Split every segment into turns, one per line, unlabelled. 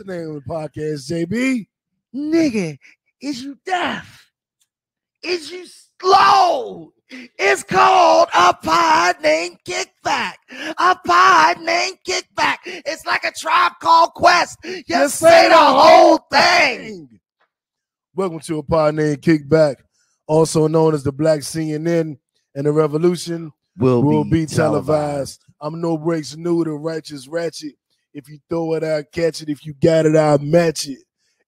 the name of the podcast, JB?
Nigga, is you deaf? Is you slow? It's called A Pod Named Kickback. A Pod Named Kickback. It's like a Tribe Called Quest. You say the whole thing.
Welcome to A Pod Named Kickback, also known as the Black CNN, and the revolution will be televised. I'm No Breaks New, the righteous ratchet. If you throw it, I'll catch it. If you got it, I'll match it.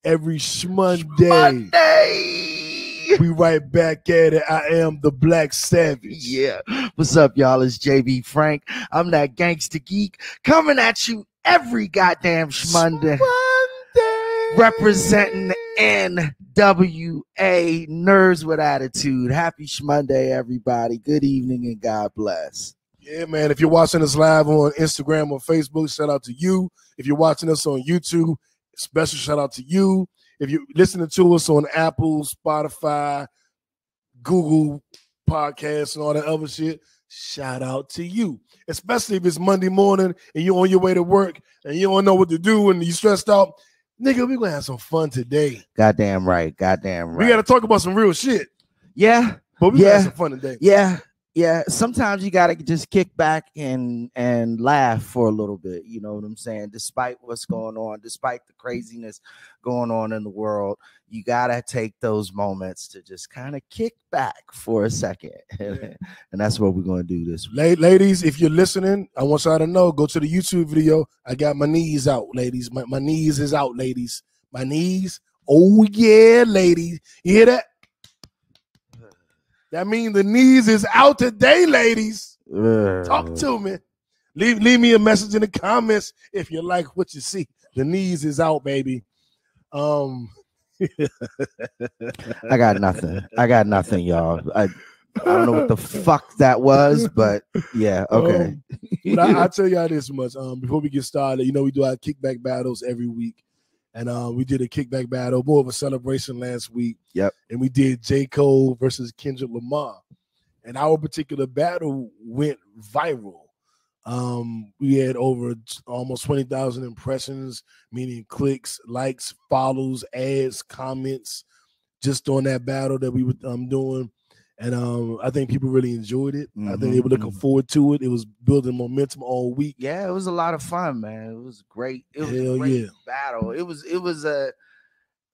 Every Monday. We right back at it. I am the Black Savage.
Yeah. What's up, y'all? It's JB Frank. I'm that gangster geek coming at you every goddamn Monday. Representing NWA, Nerds with Attitude. Happy Monday, everybody. Good evening and God bless.
Yeah, man. If you're watching us live on Instagram or Facebook, shout out to you. If you're watching us on YouTube, special shout out to you. If you're listening to us on Apple, Spotify, Google Podcasts, and all that other shit, shout out to you. Especially if it's Monday morning and you're on your way to work and you don't know what to do and you're stressed out. Nigga, we're going to have some fun today.
Goddamn right. Goddamn right.
We got to talk about some real shit.
Yeah.
But we're going to have some fun today.
Yeah. Yeah, sometimes you gotta just kick back and laugh for a little bit. You know what I'm saying? Despite what's going on, despite the craziness going on in the world, you gotta take those moments to just kind of kick back for a second. And that's what we're gonna do this week.
Ladies, if you're listening, I want y'all to know, go to the YouTube video. I got my knees out, ladies. My knees is out, ladies. My knees. Oh yeah, ladies. You hear that? That means the knees is out today, ladies. Talk to me. Leave me a message in the comments if you like what you see. The knees is out, baby.
I got nothing, y'all. I don't know what the fuck that was, but yeah, okay.
But I'll tell y'all this much. Before we get started, you know, we do our kickback battles every week. And we did a kickback battle, more of a celebration last week.
Yep.
And we did J. Cole versus Kendrick Lamar. And our particular battle went viral. We had over almost 20,000 impressions, meaning clicks, likes, follows, ads, comments, just on that battle that we were doing. And I think people really enjoyed it. I think they were looking forward to it. It was building momentum all week.
Yeah, it was a lot of fun, man. It was great. It was
a
great battle. It was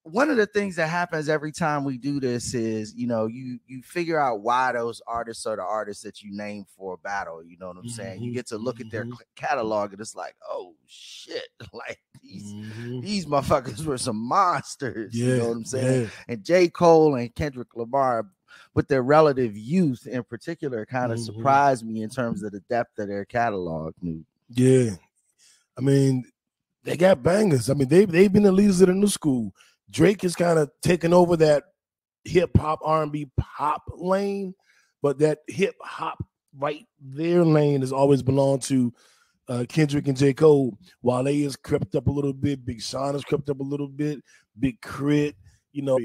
one of the things that happens every time we do this is, you know, you figure out why those artists are the artists that you name for a battle. You know what I'm saying? You get to look at their catalog and it's like, oh shit, like these motherfuckers were some monsters. You know what I'm saying? And J. Cole and Kendrick Lamar, with their relative youth in particular, kind of surprised me in terms of the depth of their catalog.
Yeah. I mean, they got bangers. I mean, they've been the leaders of the new school. Drake is kind of taking over that hip-hop, R&B pop lane, but that hip-hop right there lane has always belonged to Kendrick and J. Cole. Wale has crept up a little bit. Big Sean has crept up a little bit. Big Crit, you know.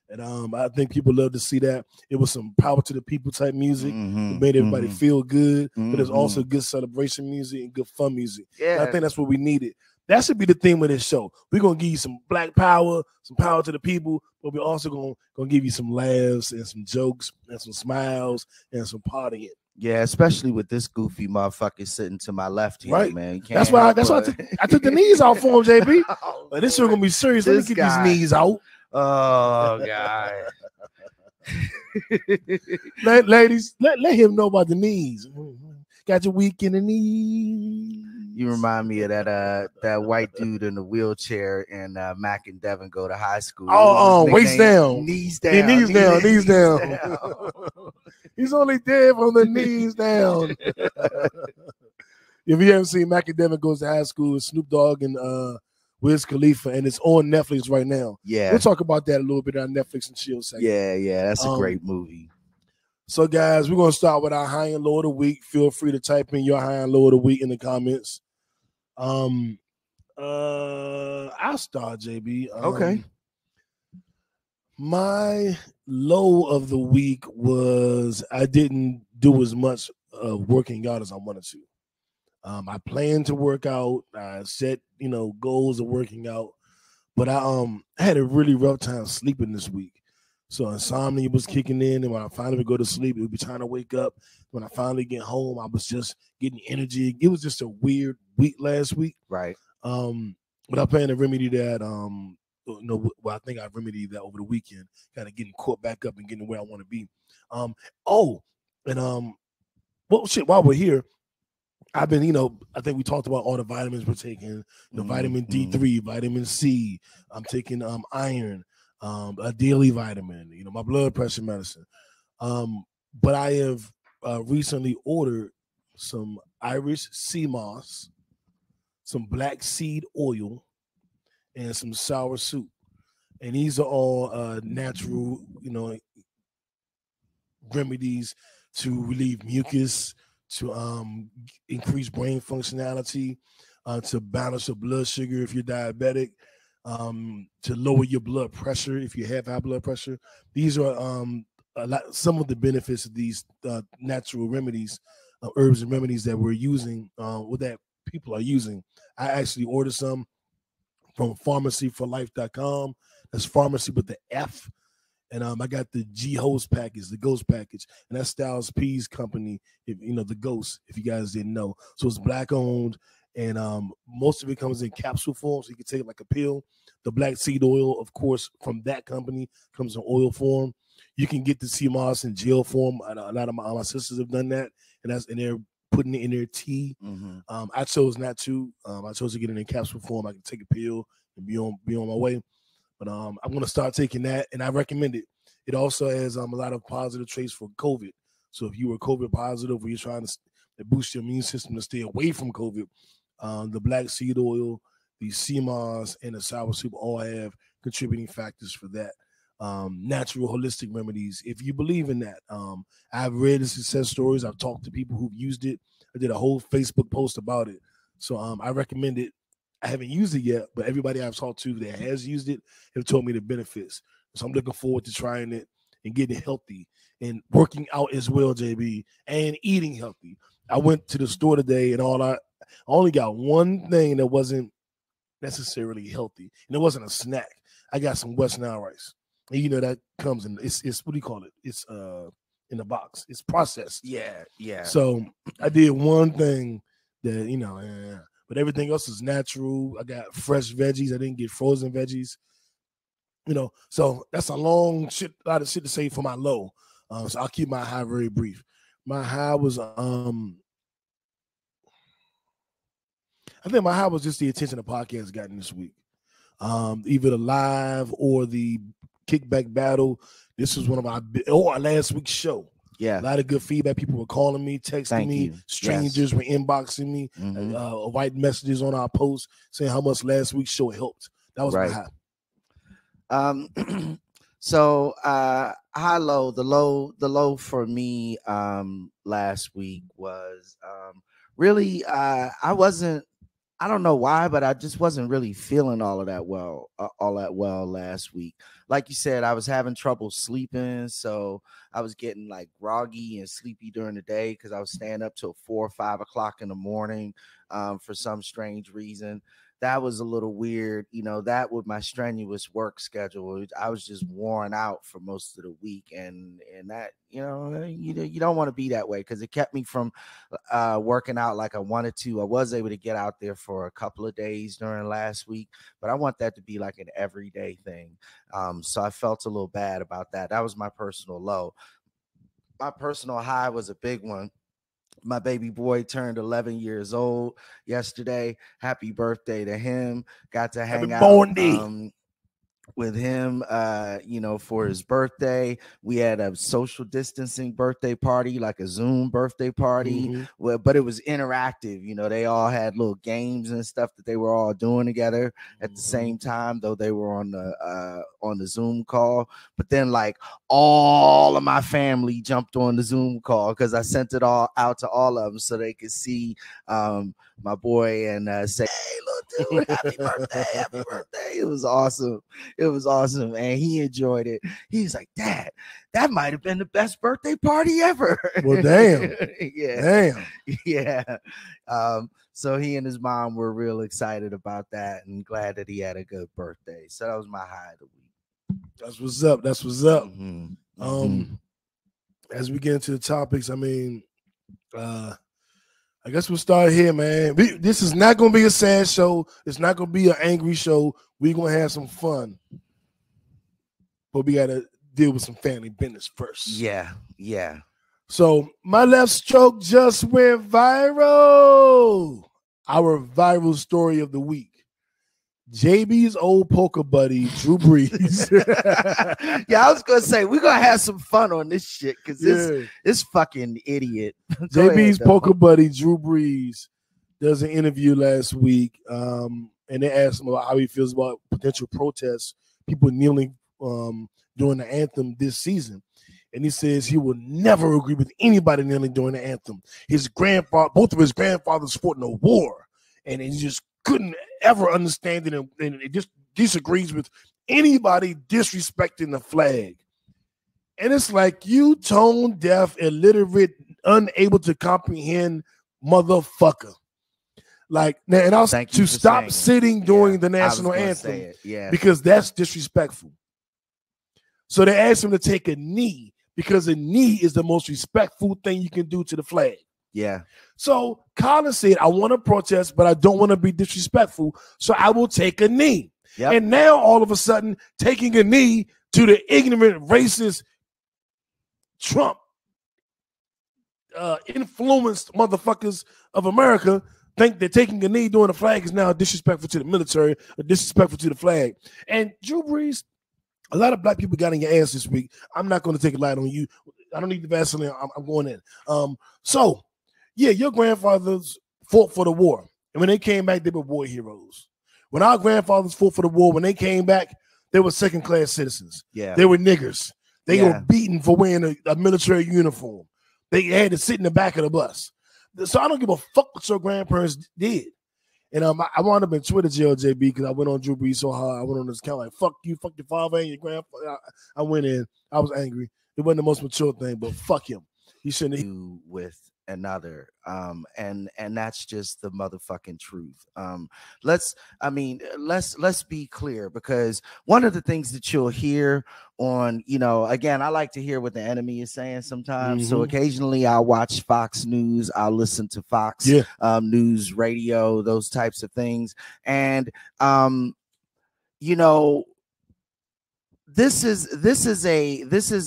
And I think people love to see that. It was some power to the people type music. It made everybody feel good, but it's also good celebration music and good fun music.
Yeah,
and I think that's what we needed. That should be the theme of this show. We're gonna give you some black power, some power to the people, but we're also gonna give you some laughs and some jokes and some smiles and some partying.
Yeah, especially with this goofy motherfucker sitting to my left here,
right,
man.
That's why I took the knees out for him, JB. But this shit gonna be serious. Let me get these knees out.
Oh God.
Ladies, let him know about the knees. Got your weak in the knees.
You remind me of that white dude in the wheelchair and Mac and Devin go to high school.
Waist down.
Knees down.
Knees down. He's only dead from the knees down. If you haven't seen Mac and Devin Goes to High School, it's Snoop Dogg and Wiz Khalifa, and it's on Netflix right now.
Yeah.
We'll talk about that a little bit on Netflix and chill segment.
Yeah, that's a great movie.
So, guys, we're going to start with our high and low of the week. Feel free to type in your high and low of the week in the comments. I'll start, JB.
Okay.
My low of the week was I didn't do as much working out as I wanted to. I planned to work out. I set, goals of working out, But I had a really rough time sleeping this week. So insomnia was kicking in, and when I finally would go to sleep, it would be trying to wake up. When I finally get home, I was just getting energy. It was just a weird week last week.
Right.
But I plan to remedy that. Well, I think I remedied that over the weekend, kind of getting caught back up and getting where I want to be. Oh, and well, shit. While we're here, I've been, I think we talked about all the vitamins we're taking, the vitamin D3, vitamin C. I'm taking iron, a daily vitamin, my blood pressure medicine. But I have recently ordered some Irish sea moss, some black seed oil, and some sour soup. And these are all natural, remedies to relieve mucus, to increase brain functionality, to balance your blood sugar if you're diabetic, to lower your blood pressure if you have high blood pressure. These are some of the benefits of these natural remedies, herbs and remedies that we're using, or that people are using. I actually ordered some from pharmacyforlife.com. That's pharmacy with the F. And I got the G Host package, the Ghost package, and that's Styles P's company. If the Ghost, if you guys didn't know, so it's black owned, and most of it comes in capsule form, so you can take it like a pill. The black seed oil, of course, from that company comes in oil form. You can get the sea moss in gel form. A lot of my sisters have done that, and they're putting it in their tea. I chose not to. I chose to get it in capsule form. I can take a pill and be on my way. But I'm going to start taking that, and I recommend it. It also has a lot of positive traits for COVID. So if you were COVID positive or you're trying to boost your immune system to stay away from COVID, the black seed oil, the sea moss, and the sour soup all have contributing factors for that. Natural holistic remedies, if you believe in that. I've read the success stories. I've talked to people who've used it. I did a whole Facebook post about it. So I recommend it. I haven't used it yet, but everybody I've talked to that has used it have told me the benefits. So I'm looking forward to trying it and getting healthy and working out as well, JB, and eating healthy. I went to the store today, and I only got one thing that wasn't necessarily healthy, and it wasn't a snack. I got some West Nile rice, and that comes in. It's what do you call it? It's in the box. It's processed.
Yeah.
So I did one thing that but everything else is natural. I got fresh veggies. I didn't get frozen veggies. So that's a lot of shit to say for my low. So I'll keep my high very brief. My high was I think my high was just the attention the podcast gotten this week. Either the live or the kickback battle. This was one of our last week's show.
Yeah,
a lot of good feedback. People were calling me, texting me. Strangers were inboxing me, writing messages on our posts saying how much last week's show helped. That was my
high. So high low. The low for me last week was really I don't know why, but I just wasn't really feeling all that well last week. Like you said, I was having trouble sleeping, so I was getting like groggy and sleepy during the day because I was staying up till 4 or 5 o'clock in the morning for some strange reason. That was a little weird, that with my strenuous work schedule. I was just worn out for most of the week, and that, you don't want to be that way because it kept me from working out like I wanted to. I was able to get out there for a couple of days during last week, but I want that to be like an everyday thing. So I felt a little bad about that. That was my personal low. My personal high was a big one. My baby boy turned 11 years old yesterday. Happy birthday to him. Got to hang out with him, for his birthday. We had a social distancing birthday party, like a Zoom birthday party, but it was interactive. They all had little games and stuff that they were all doing together at the same time, though they were on the Zoom call. But then like all of my family jumped on the Zoom call because I sent it all out to all of them so they could see my boy and say, "Hey, little dude, happy birthday, happy birthday." It was awesome. It was awesome, and he enjoyed it. He's like, Dad, that might have been the best birthday party ever.
Well, damn.
Yeah.
Damn.
Yeah. So he and his mom were real excited about that and glad that he had a good birthday. So that was my high of the week.
That's what's up. That's what's up.
Mm-hmm.
As we get into the topics, I mean, I guess we'll start here, man. This is not going to be a sad show. It's not going to be an angry show. We're going to have some fun. But we got to deal with some family business first.
Yeah.
So my left stroke just went viral. Our viral story of the week. JB's old poker buddy, Drew Brees.
Yeah, I was going to say, we're going to have some fun on this shit because this fucking idiot.
JB's poker buddy, Drew Brees, does an interview last week, and they asked him about how he feels about potential protests, people kneeling during the anthem this season. And he says he will never agree with anybody kneeling during the anthem. Both of his grandfathers fought in a war, and he just couldn't ever understand it, and it just disagrees with anybody disrespecting the flag. And it's like, you tone deaf, illiterate, unable to comprehend motherfucker. Like, and I was to stop sitting during the national anthem because that's disrespectful. So they asked him to take a knee because a knee is the most respectful thing you can do to the flag.
Yeah.
So Colin said, I want to protest, but I don't want to be disrespectful, so I will take a knee. Yep. And now all of a sudden, taking a knee to the ignorant, racist, Trump influenced motherfuckers of America think that taking a knee during the flag is now disrespectful to the military or disrespectful to the flag. And Drew Brees, a lot of black people got in your ass this week. I'm not going to take a light on you. I don't need the Vaseline. I'm going in. So, yeah, your grandfathers fought for the war. And when they came back, they were war heroes. When our grandfathers fought for the war, when they came back, they were second-class citizens.
Yeah.
They were niggers. They were beaten for wearing a military uniform. They had to sit in the back of the bus. So I don't give a fuck what your grandparents did. And I wound up in Twitter jail, JB, because I went on Drew Brees so hard. I went on this account like, fuck you, fuck your father and your grandfather. I went in. I was angry. It wasn't the most mature thing, but fuck him. He shouldn't have.
With another. And that's just the motherfucking truth. Let's be clear, because one of the things that you'll hear on, again, I like to hear what the enemy is saying sometimes. Mm-hmm. So occasionally I'll watch Fox News, I'll listen to Fox News radio, those types of things. And this is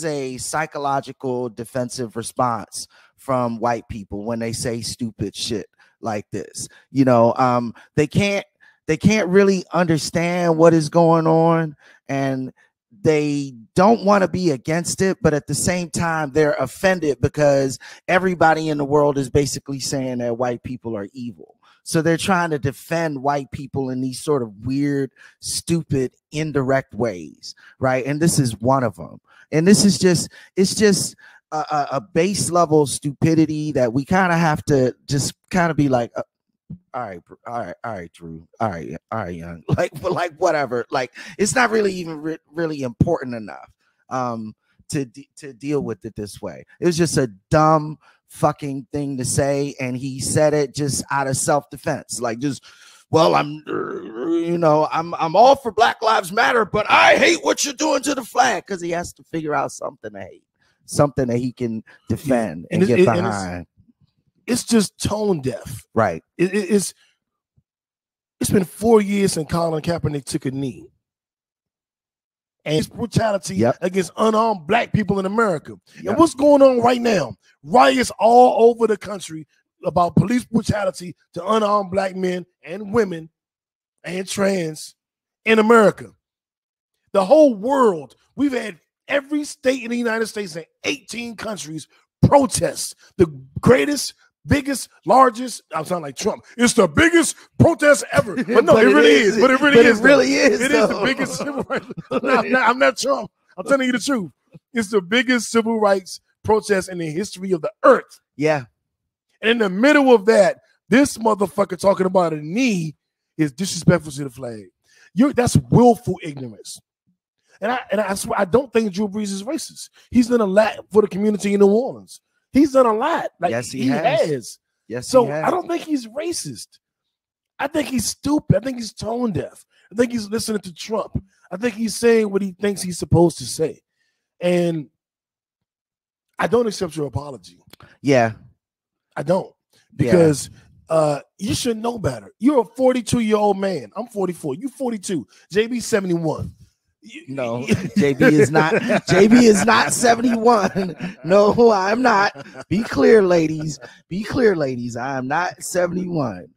a psychological defensive response from white people when they say stupid shit like this. They can't really understand what is going on, and they don't want to be against it, but at the same time they're offended because everybody in the world is basically saying that white people are evil. So they're trying to defend white people in these sort of weird, stupid, indirect ways, right? And this is one of them. And this is it's just a base level stupidity that we kind of have to just kind of be like, all right, Drew, all right, young, like whatever. Like, it's not really even really important enough to deal with it this way. It was just a dumb fucking thing to say, and he said it just out of self-defense, like, just, well, I'm all for Black Lives Matter, but I hate what you're doing to the flag, because he has to figure out something to hate, something that he can defend and get behind.
It's just tone deaf,
right?
It's been 4 years since Colin Kaepernick took a knee. And it's brutality against unarmed black people in America. And what's going on right now? Riots all over the country about police brutality to unarmed black men and women and trans in America. The whole world, we've had every state in the United States and 18 countries protest. The greatest, biggest, largest, I'm sounding like Trump. It's the biggest protest ever. But no, it really is. But it really is. It is the biggest civil rights. I'm not Trump. I'm telling you the truth. It's the biggest civil rights protest in the history of the earth.
Yeah.
And in the middle of that, this motherfucker talking about a knee is disrespectful to the flag. That's willful ignorance. And I swear, I don't think Drew Brees is racist. He's done a lot for the community in New Orleans. He's done a lot. Like,
Yes, he
has.
has. Yes,
so
he has.
I don't think he's racist. I think he's stupid. I think he's tone deaf. I think he's listening to Trump. I think he's saying what he thinks he's supposed to say. And I don't accept your apology.
Yeah.
I don't. Because you should know better. You're a 42-year-old man. I'm 44. You 42. JB 71.
No, JB is not. JB is not 71. No, I'm not. Be clear, ladies. Be clear, ladies. I am not 71.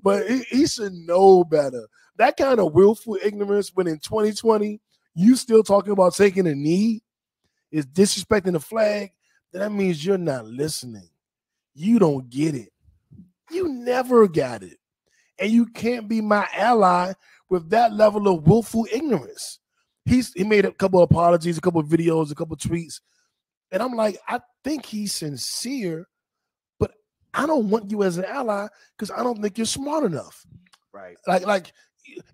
But he should know better. That kind of willful ignorance when in 2020 you still talking about taking a knee is disrespecting the flag, then that means you're not listening. You don't get it. You never got it. And you can't be my ally with that level of willful ignorance. He made a couple of apologies, a couple of videos, a couple of tweets. And I'm like, I think he's sincere, but I don't want you as an ally because I don't think you're smart enough.
Right.
Like,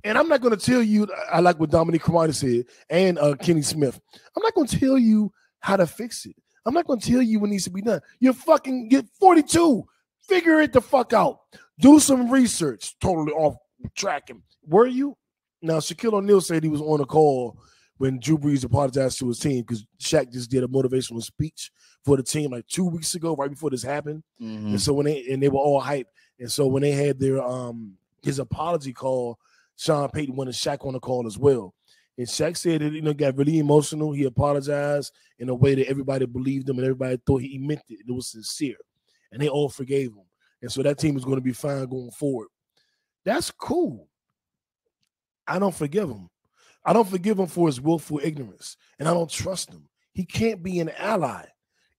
and I'm not going to tell you, I like what Dominique Carmody said and Kenny Smith. I'm not going to tell you how to fix it. I'm not going to tell you what needs to be done. You're 42. Figure it the fuck out. Do some research. Totally off track. Were you? Now, Shaquille O'Neal said he was on a call when Drew Brees apologized to his team because Shaq just did a motivational speech for the team like 2 weeks ago, right before this happened. Mm-hmm. And so when they were all hyped. And so when they had their his apology call, Sean Payton wanted Shaq on the call as well. And Shaq said it, got really emotional. He apologized in a way that everybody believed him and everybody thought he meant it. It was sincere. And they all forgave him. And so that team is going to be fine going forward. That's cool. I don't forgive him. I don't forgive him for his willful ignorance. And I don't trust him. He can't be an ally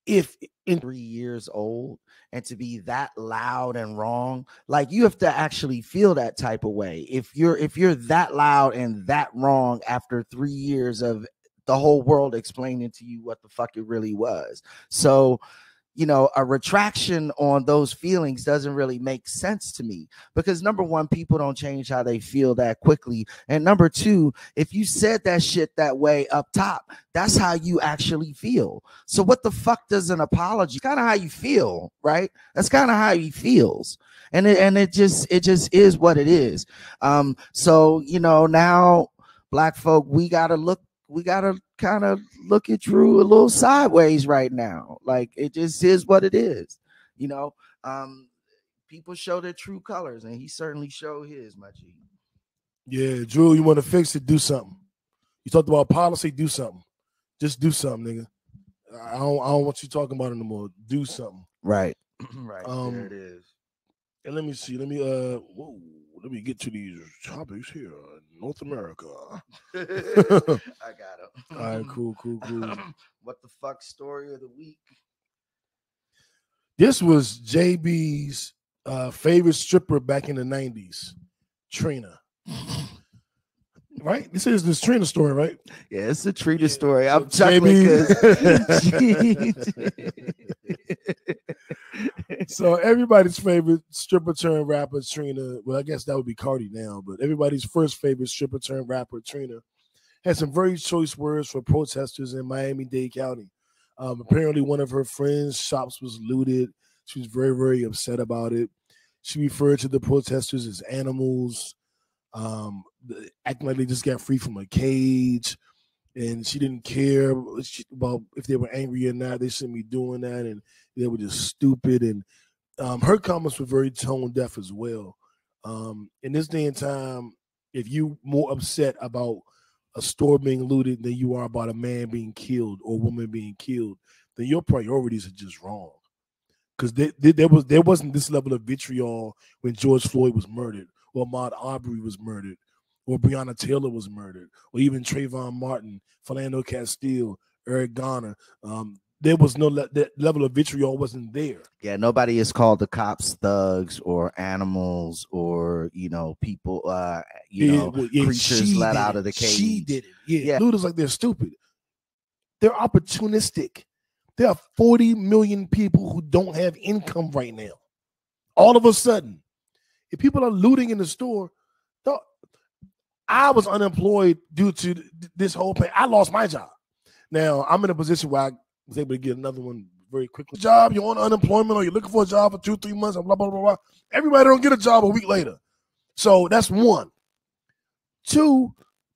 if in
3 years old and to be that loud and wrong. Like, you have to actually feel that type of way. If you're that loud and that wrong after 3 years of the whole world explaining to you what the fuck it really was. So, a retraction on those feelings doesn't really make sense to me because number one, people don't change how they feel that quickly. And number two, if you said that shit that way up top, that's how you actually feel. So what the fuck does an apology? Kind of how you feel, right? That's kind of how he feels. And it just is what it is. So, now black folk, we got to kind of look at Drew a little sideways right now. Like, it just is what it is. People show their true colors, and he certainly showed his, my G.
Yeah, Drew, you want to fix it, do something. You talked about policy, do something. Just do something, nigga. I don't want you talking about it no more. Do something.
Right. Right. There it is.
And let me see. Let me get to these topics here. North America.
I got it.
All right, cool.
What the fuck story of the week?
This was JB's favorite stripper back in the 90s, Trina. Right? This is this Trina story, right?
Yeah, it's a Trina story. I'm chuckling because
so everybody's favorite stripper turned rapper, Trina. Well, I guess that would be Cardi now, but everybody's first favorite stripper turned rapper, Trina, had some very choice words for protesters in Miami-Dade County. Apparently, one of her friends' shops was looted. She was very, very upset about it. She referred to the protesters as animals, acting like they just got free from a cage, and she didn't care about if they were angry or not. They shouldn't be doing that, and they were just stupid. And her comments were very tone deaf as well. In this day and time, if you more upset about a store being looted than you are about a man being killed or a woman being killed, then your priorities are just wrong. Because there wasn't this level of vitriol when George Floyd was murdered, or Ahmaud Arbery was murdered, or Breonna Taylor was murdered, or even Trayvon Martin, Philando Castile, Eric Garner. There was no that level of vitriol wasn't there.
Yeah, nobody has called the cops thugs or animals or people creatures let out of the cage.
She did it. Yeah. Looters like they're stupid. They're opportunistic. There are 40 million people who don't have income right now. All of a sudden, if people are looting in the store, I was unemployed due to this whole thing. I lost my job. Now I'm in a position where I was able to get another one very quickly. Job, you're on unemployment or you're looking for a job for 2-3 months, and blah, blah, blah, blah. Everybody don't get a job a week later. So that's one. Two,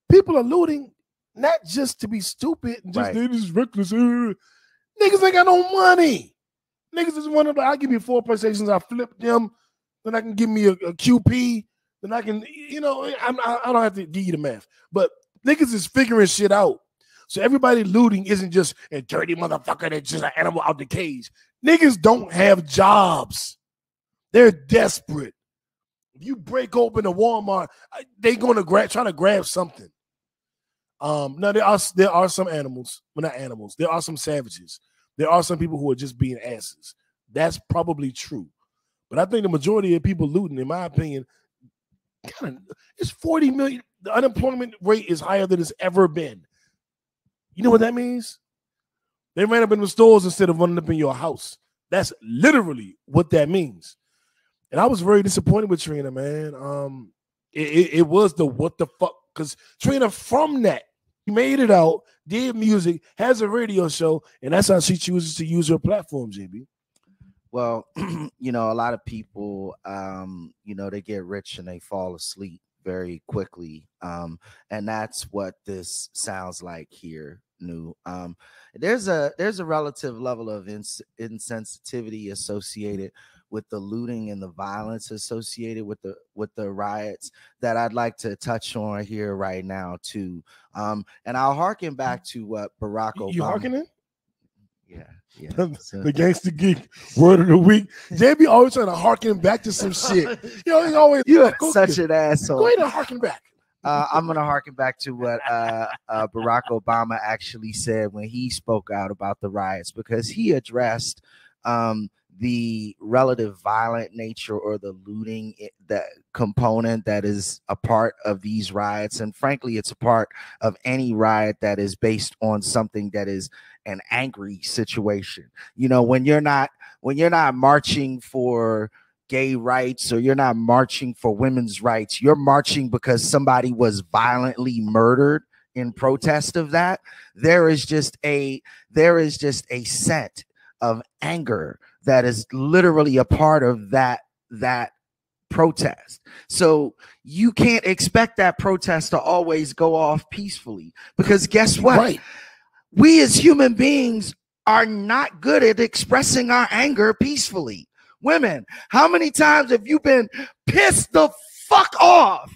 people are looting not just to be stupid and just they just reckless. Niggas ain't got no money. Niggas just want to, I'll give you 4 PlayStations, I flip them, then I can give me a QP, then I can, I don't have to give you the math. But niggas is figuring shit out. So everybody looting isn't just a dirty motherfucker that's just an animal out the cage. Niggas don't have jobs. They're desperate. If you break open a Walmart, they going to try to grab something. Now there are some animals, well, not animals. There are some savages. There are some people who are just being asses. That's probably true. But I think the majority of people looting, in my opinion, it's 40 million. The unemployment rate is higher than it's ever been. You know what that means? They ran up in the stores instead of running up in your house. That's literally what that means. And I was very disappointed with Trina, man. It was the what the fuck, because Trina from that, she made it out, did music, has a radio show, and that's how she chooses to use her platform, JB.
Well, a lot of people, they get rich and they fall asleep very quickly. And that's what this sounds like here. There's a relative level of insensitivity associated with the looting and the violence associated with the riots that I'd like to touch on here right now too. And I'll harken back to what Barack Obama.
You harkening?
Yeah.
The gangster geek word of the week. JB always trying to harken back to some shit. He's always
you're such an asshole.
Go ahead and harken back.
I'm going to harken back to what Barack Obama actually said when he spoke out about the riots, because he addressed the relative violent nature or the looting, that component that is a part of these riots. And frankly, it's a part of any riot that is based on something that is an angry situation. When you're not marching for gay rights, or you're not marching for women's rights, you're marching because somebody was violently murdered in protest of that. There is just a scent of anger that is literally a part of that protest. So you can't expect that protest to always go off peacefully, because guess what?
Right.
We as human beings are not good at expressing our anger peacefully. Women, how many times have you been pissed the fuck off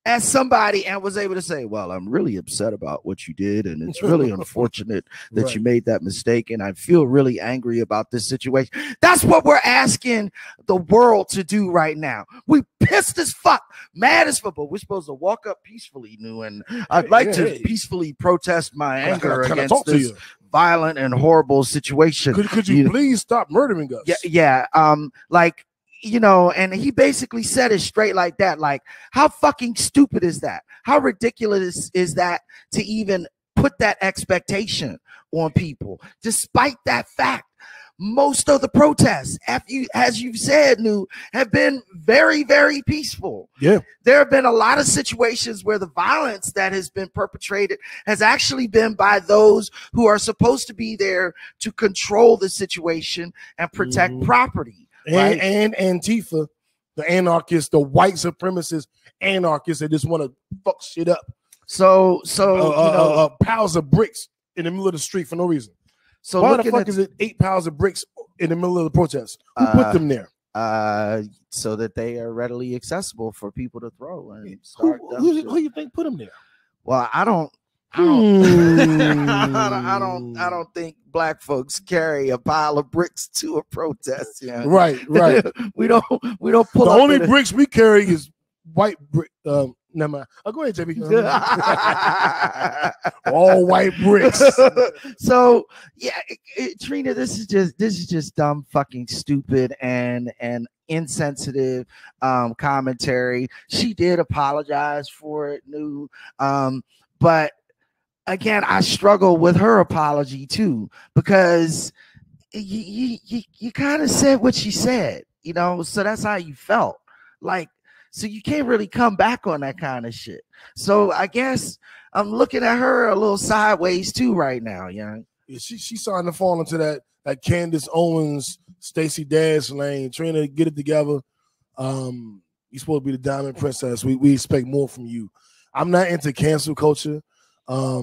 at somebody and was able to say, well, I'm really upset about what you did, and it's really unfortunate that you made that mistake, and I feel really angry about this situation? That's what we're asking the world to do right now. We pissed as fuck, mad as fuck, but we're supposed to walk up peacefully, and I'd like to peacefully protest my anger against this violent and horrible situation.
Could you please stop murdering us?
Yeah. And he basically said it straight like that. Like, how fucking stupid is that? How ridiculous is that to even put that expectation on people? Despite that fact, most of the protests, as you've said, have been very, very peaceful.
Yeah.
There have been a lot of situations where the violence that has been perpetrated has actually been by those who are supposed to be there to control the situation and protect property.
Right? And Antifa, the anarchists, the white supremacist anarchists that just want to fuck shit up.
So
piles of bricks in the middle of the street for no reason. So why the fuck is it 8 piles of bricks in the middle of the protest? Who put them there?
So that they are readily accessible for people to throw and
start. Who do you think put them there?
Well, I don't think black folks carry a pile of bricks to a protest. Yeah.
Right.
we don't pull
the
up.
The only bricks we carry is white brick. Never mind. Go ahead, JB. All white bricks.
So yeah, Trina, this is just dumb, fucking stupid, and insensitive commentary. She did apologize for it, but again, I struggle with her apology too, because you kind of said what she said, so that's how you felt. Like, So you can't really come back on that kind of shit. So I guess I'm looking at her a little sideways too right now, young.
Yeah, she's starting to fall into that Candace Owens, Stacey Dash lane. Trina, get it together. You're supposed to be the diamond princess. We expect more from you. I'm not into cancel culture. I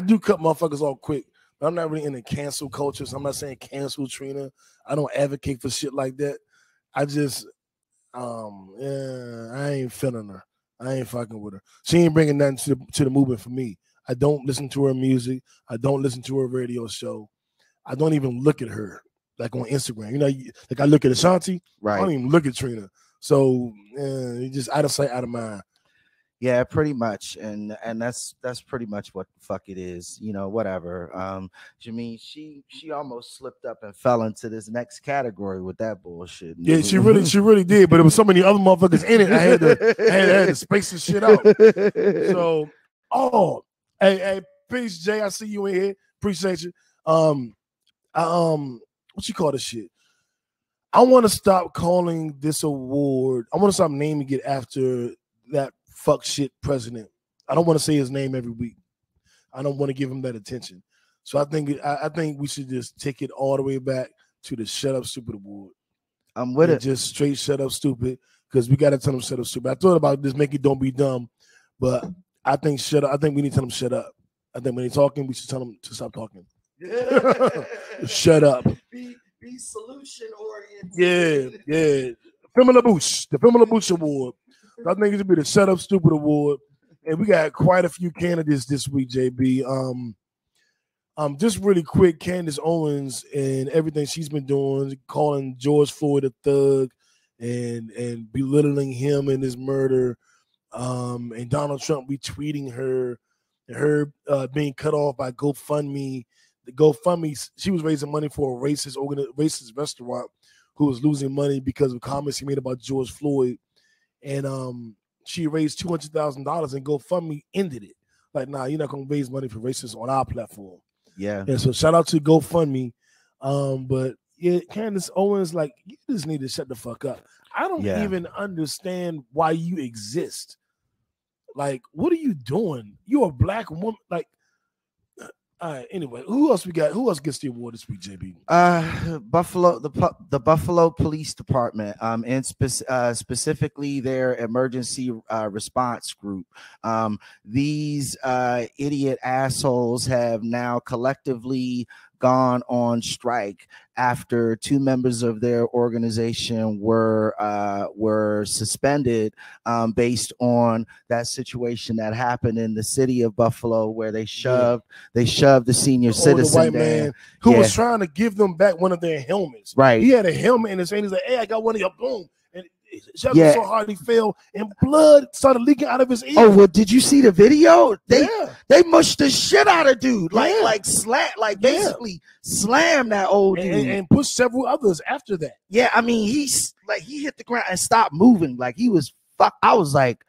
do cut motherfuckers off quick, but I'm not really into cancel culture. So I'm not saying cancel Trina. I don't advocate for shit like that. I just, I ain't feeling her. I ain't fucking with her. She ain't bringing nothing to the movement for me. I don't listen to her music. I don't listen to her radio show. I don't even look at her like on Instagram. You know, like I look at Ashanti.
Right.
I don't even look at Trina. So just out of sight, out of mind.
Yeah, pretty much, and that's pretty much what the fuck it is, you know. Whatever. Jameen, she almost slipped up and fell into this next category with that bullshit.
Yeah, she really did. But there was so many other motherfuckers in it. I had to space this shit out. So, hey, peace, Jay. I see you in here. Appreciate you. What you call this shit? I want to stop calling this award. I want to stop naming it after that fuck shit president. I don't want to say his name every week. I don't want to give him that attention. So I think we should just take it all the way back to the Shut Up Stupid Award.
I'm with it.
Just straight shut up stupid, because we got to tell them shut up stupid. I thought about this, make it don't be dumb, but I think shut up. I think we need to tell them shut up. I think when they're talking, we should tell them to stop talking. Shut up.
Be solution oriented.
Yeah. The Pamela Bush Award. I think it should be the Shut Up Stupid Award. And we got quite a few candidates this week, JB. Just really quick, Candace Owens and everything she's been doing, calling George Floyd a thug and belittling him and his murder. And Donald Trump retweeting her, and her being cut off by GoFundMe. The GoFundMe, she was raising money for a racist restaurant who was losing money because of comments he made about George Floyd. And she raised $200,000 and GoFundMe ended it. Like, nah, you're not gonna raise money for racists on our platform.
Yeah.
And so shout out to GoFundMe. But yeah, Candace Owens, like, you just need to shut the fuck up. I don't even understand why you exist. Like, what are you doing? You're a black woman. Like, all right, anyway, who else we got? Who else gets the award this week, JB?
Buffalo, the Buffalo Police Department, and specifically their emergency response group. These idiot assholes have now collectively gone on strike after two members of their organization were suspended based on that situation that happened in the city of Buffalo, where they shoved the senior citizen
white man who was trying to give them back one of their helmets.
Right.
He had a helmet in his hand. He's like, "Hey, I got one of your boom." And shoved him so hard he fell, and blood started leaking out of his ear.
Oh, well, did you see the video? They mushed the shit out of dude, basically slammed that old dude
and pushed several others after that.
Yeah, I mean, he hit the ground and stopped moving, like he was fuck. I was like,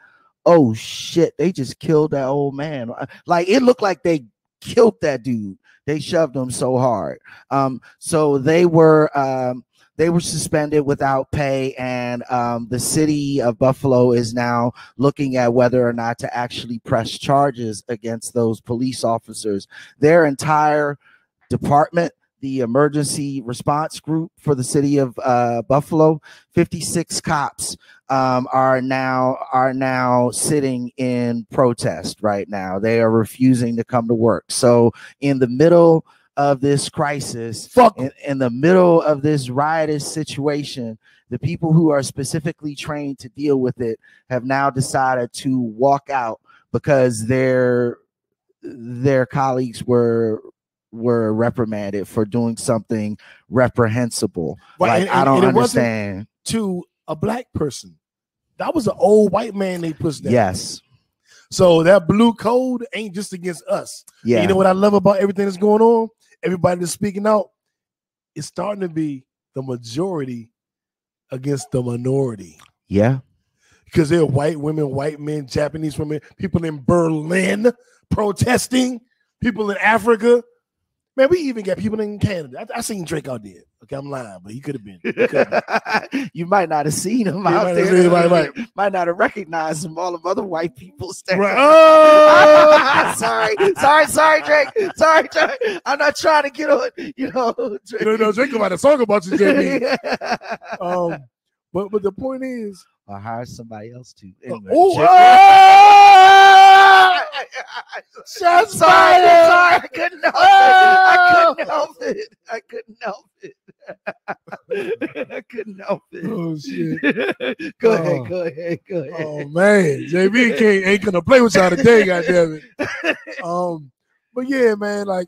oh shit, they just killed that old man. Like, it looked like they killed that dude. They shoved him so hard. So they were suspended without pay, and the city of Buffalo is now looking at whether or not to actually press charges against those police officers. Their entire department, the emergency response group for the city of Buffalo, 56 cops are now sitting in protest right now. They are refusing to come to work. So in the middle of this crisis, in the middle of this riotous situation, the people who are specifically trained to deal with it have now decided to walk out because their colleagues were reprimanded for doing something reprehensible.
Right.
Like, I don't understand.
To a black person, that was an old white man they pushed down.
Yes.
So that blue code ain't just against us.
Yeah.
And you know what I love about everything that's going on? Everybody that's speaking out, it's starting to be the majority against the minority.
Yeah.
Because there are white women, white men, Japanese women, people in Berlin protesting, people in Africa. Man, we even got people in Canada. I seen Drake out there. Okay, I'm lying, but he could have been.
You might not have seen him out there.
Right.
Might not have recognized him. All of other white people standing.
Right. Oh!
sorry, Drake. Sorry, Drake. I'm not trying to get on. Drake.
No, Drake about a song about you, JB. But the point is,
I'll hire somebody else to. Anyway,
shots
fired! Sorry, I couldn't help it. I couldn't help it.
Oh shit!
Go ahead.
Oh man, JB ain't gonna play with y'all today, goddamn it. But yeah, man, like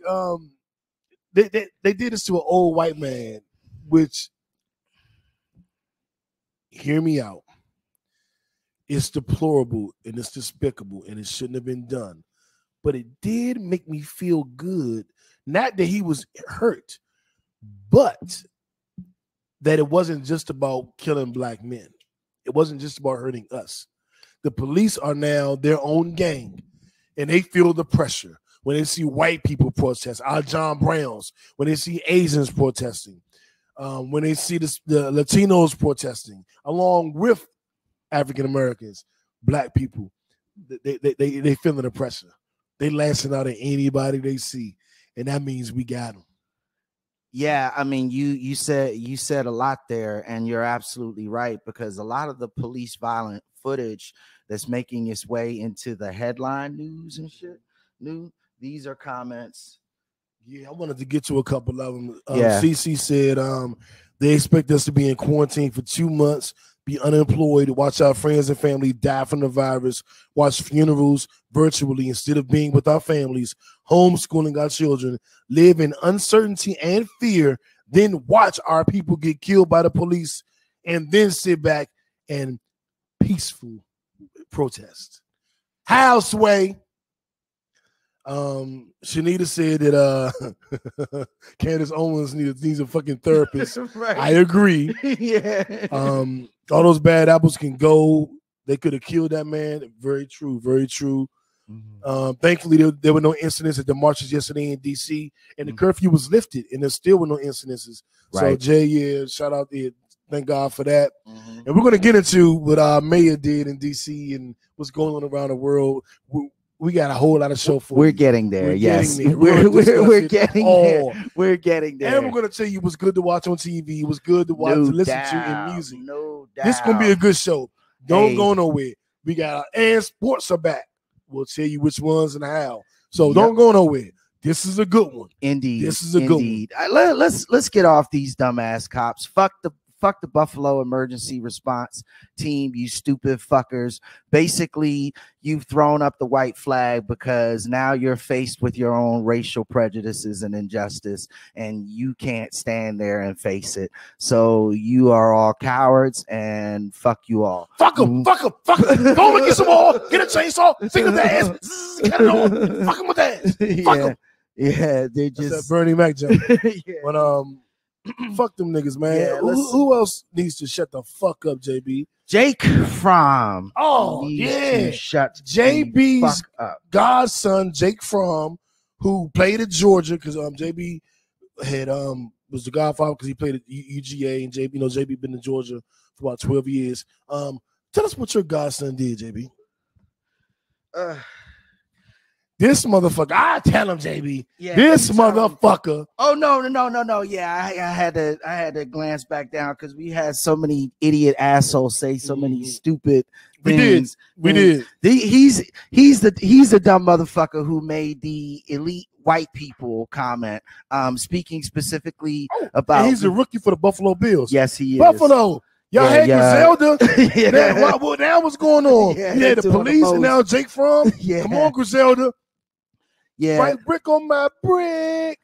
they did this to an old white man, which, hear me out, it's deplorable and it's despicable and it shouldn't have been done. But it did make me feel good, not that he was hurt, but that it wasn't just about killing black men. It wasn't just about hurting us. The police are now their own gang, and they feel the pressure when they see white people protest, our John Browns, when they see Asians protesting, when they see the Latinos protesting, along with African Americans, black people. They feeling the pressure. They lashing out at anybody they see, and that means we got them.
Yeah, I mean, you said a lot there, and you're absolutely right, because a lot of the police violent footage that's making its way into the headline news and shit, these are comments.
Yeah, I wanted to get to a couple of them.
Yeah.
CC said they expect us to be in quarantine for 2 months, be unemployed, watch our friends and family die from the virus, watch funerals virtually instead of being with our families, homeschooling our children, live in uncertainty and fear, then watch our people get killed by the police, and then sit back and peaceful protest. How, Sway? Shanita said that Candace Owens needs a fucking thaerapist.
Right.
I agree.
Yeah.
All those bad apples can go. They could have killed that man. Very true. Very true. Mm-hmm. Thankfully, there were no incidents at the marches yesterday in DC, and the curfew was lifted, and there still were no incidences. Right. So, Jay, yeah, shout out there. Thank God for that. Mm-hmm. And we're going to get into what our mayor did in DC and what's going on around the world. We got a whole lot of show for
We're
you.
getting there. Yes,
we're
getting there. We're getting there.
And we're going to tell you what's good to watch on TV. What's good to watch, to listen to in music.
No doubt.
This is going to be a good show. Don't go nowhere. We got and sports are back. We'll tell you which ones and how. So don't go nowhere. This is a good one.
Indeed.
This is a good one.
Let's get off these dumbass cops. Fuck the Buffalo emergency response team, you stupid fuckers. Basically, you've thrown up the white flag because now you're faced with your own racial prejudices and injustice, and you can't stand there and face it. So you are all cowards, and fuck you all.
Fuck them, fuck them, fuck them. Go and get some more. Get a chainsaw, finger the ass, cut it on. Fuck them with that ass. Fuck them.
Yeah, they just
that Bernie Mac joke. Yeah. But fuck them niggas, man. Yeah, who else needs to shut the fuck up, JB?
Jake Fromm.
Oh, yeah.
Shut
JB's godson, Jake Fromm, who played at Georgia, because JB had was the godfather because he played at UGA, and JB been in Georgia for about 12 years. Tell us what your godson did, JB. This motherfucker, I tell him, JB. Yeah, this motherfucker.
Oh no. Yeah, I had to glance back down because we had so many idiot assholes say so many stupid things.
We did.
He's the dumb motherfucker who made the elite white people comment. Speaking specifically about
he's a rookie for the Buffalo Bills.
Yes, he is.
Buffalo. Y'all had Griselda. Now what's going on? You had the police and now Jake Fromm. Come on, Griselda.
Yeah,
right brick on my brick.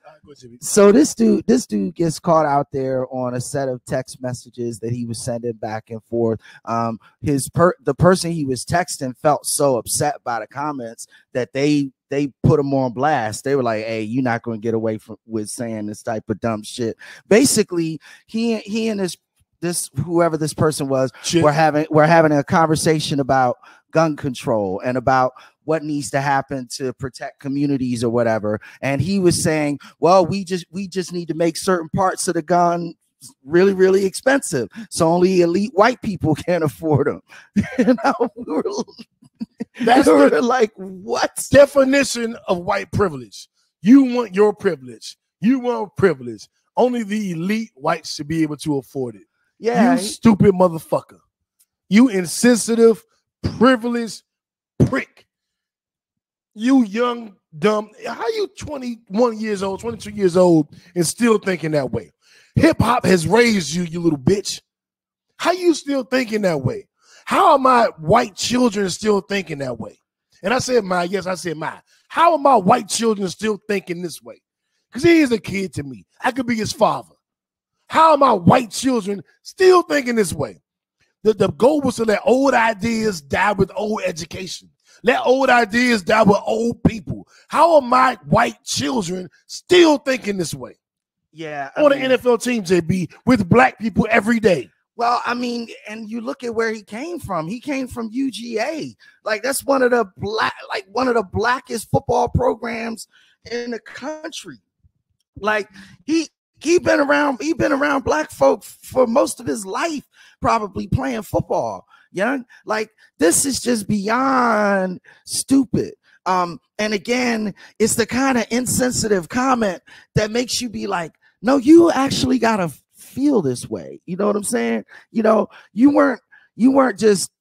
So this dude gets caught out there on a set of text messages that he was sending back and forth. The person he was texting felt so upset by the comments that they put him on blast. They were like, "Hey, you're not going to get away with saying this type of dumb shit." Basically, he and whoever this person was, we're having a conversation about gun control and about what needs to happen to protect communities or whatever. And he was saying, well, we just need to make certain parts of the gun really, really expensive, so only elite white people can afford them. You know,
That's the
like, what
definition of white privilege. You want your privilege. You want privilege. Only the elite whites should be able to afford it.
Yeah,
you stupid motherfucker. You insensitive, privileged prick. You young, dumb. How you 21 years old, 22 years old, and still thinking that way? Hip-hop has raised you, you little bitch. How you still thinking that way? How are my white children still thinking that way? And I said my, yes, I said my. How are my white children still thinking this way? Because he is a kid to me. I could be his father. How are my white children still thinking this way? The goal was to let old ideas die with old education. Let old ideas die with old people. How are my white children still thinking this way?
Yeah.
On the NFL team, JB, with black people every day.
Well, I mean, and you look at where he came from. He came from UGA. Like, that's one of the blackest football programs in the country. Like, he been around black folk for most of his life, probably playing football. Yeah, like, this is just beyond stupid. And again, it's the kind of insensitive comment that makes you be like, no, you actually gotta feel this way. You know what I'm saying? You know, you weren't just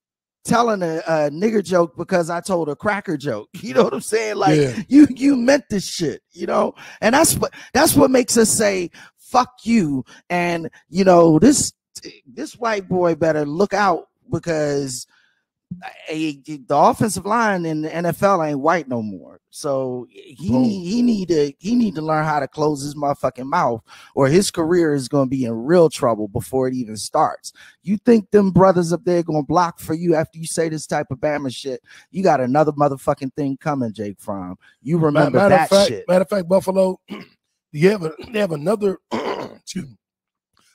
telling a nigger joke because I told a cracker joke. You know what I'm saying? Like, yeah. you meant this shit, you know? And that's what makes us say fuck you. And you know, this white boy better look out, because the offensive line in the NFL ain't white no more. So he need to learn how to close his motherfucking mouth, or his career is going to be in real trouble before it even starts. You think them brothers up there going to block for you after you say this type of Bama shit? You got another motherfucking thing coming, Jake Fromm. You remember shit.
Matter of fact, Buffalo, they have another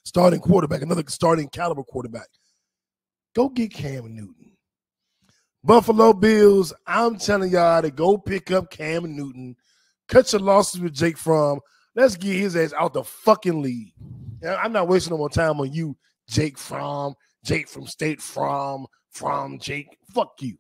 starting quarterback, another starting caliber quarterback. Go get Cam Newton. Buffalo Bills, I'm telling y'all to go pick up Cam Newton. Cut your losses with Jake Fromm. Let's get his ass out the fucking league. I'm not wasting no more time on you, Jake Fromm, Jake from State From Jake. Fuck you.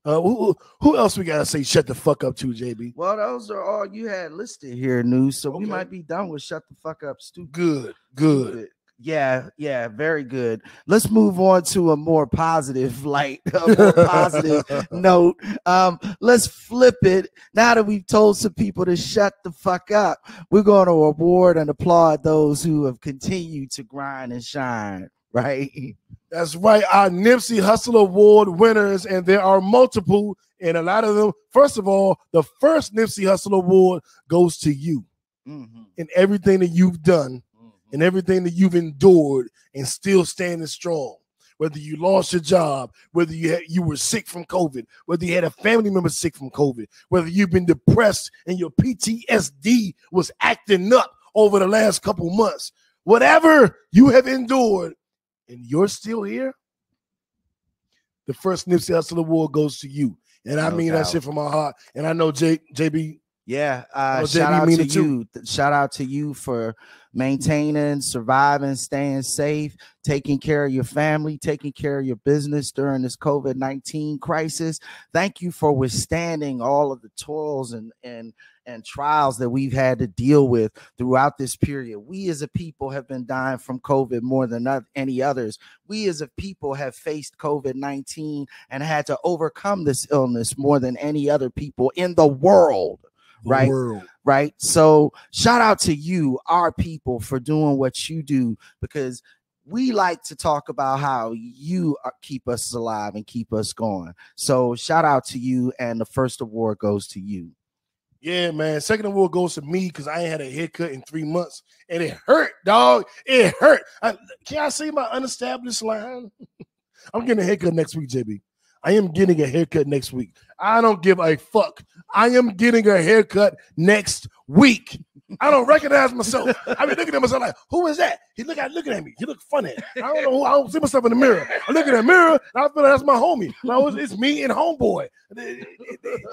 Who else we got to say shut the fuck up to, JB?
Well, those are all you had listed here, News. So we might be done with shut the fuck up, stupid.
Good.
Yeah, very good. Let's move on to a more positive light, a more positive note. Let's flip it. Now that we've told some people to shut the fuck up, we're going to award and applaud those who have continued to grind and shine, right?
That's right. Our Nipsey Hussle Award winners, and there are multiple, and a lot of them. First of all, the first Nipsey Hussle Award goes to you and everything that you've done. And everything that you've endured and still standing strong. Whether you lost your job, whether you were sick from COVID, whether you had a family member sick from COVID, whether you've been depressed and your PTSD was acting up over the last couple months, whatever you have endured and you're still here, the first Nipsey Hussle Award goes to you. And I mean that shit from my heart. And I know JB.
Yeah, shout out to you. Shout out to you for maintaining, surviving, staying safe, taking care of your family, taking care of your business during this COVID-19 crisis. Thank you for withstanding all of the toils and trials that we've had to deal with throughout this period. We as a people have been dying from COVID more than any others. We as a people have faced COVID-19 and had to overcome this illness more than any other people in the world. Right. So shout out to you, our people, for doing what you do, because we like to talk about how you keep us alive and keep us going. So shout out to you. And the first award goes to you.
Yeah, man. Second award goes to me because I ain't had a haircut in 3 months and it hurt, dog. It hurt. Can I say my unestablished line? I'm getting a haircut next week, JB. I am getting a haircut next week. I don't give a fuck. I am getting a haircut next week. I don't recognize myself. I be looking at myself like, who is that? He looking at me. He look funny. I don't know who. I don't see myself in the mirror. I look in the mirror and I feel like that's my homie. Like, it's me and homeboy. It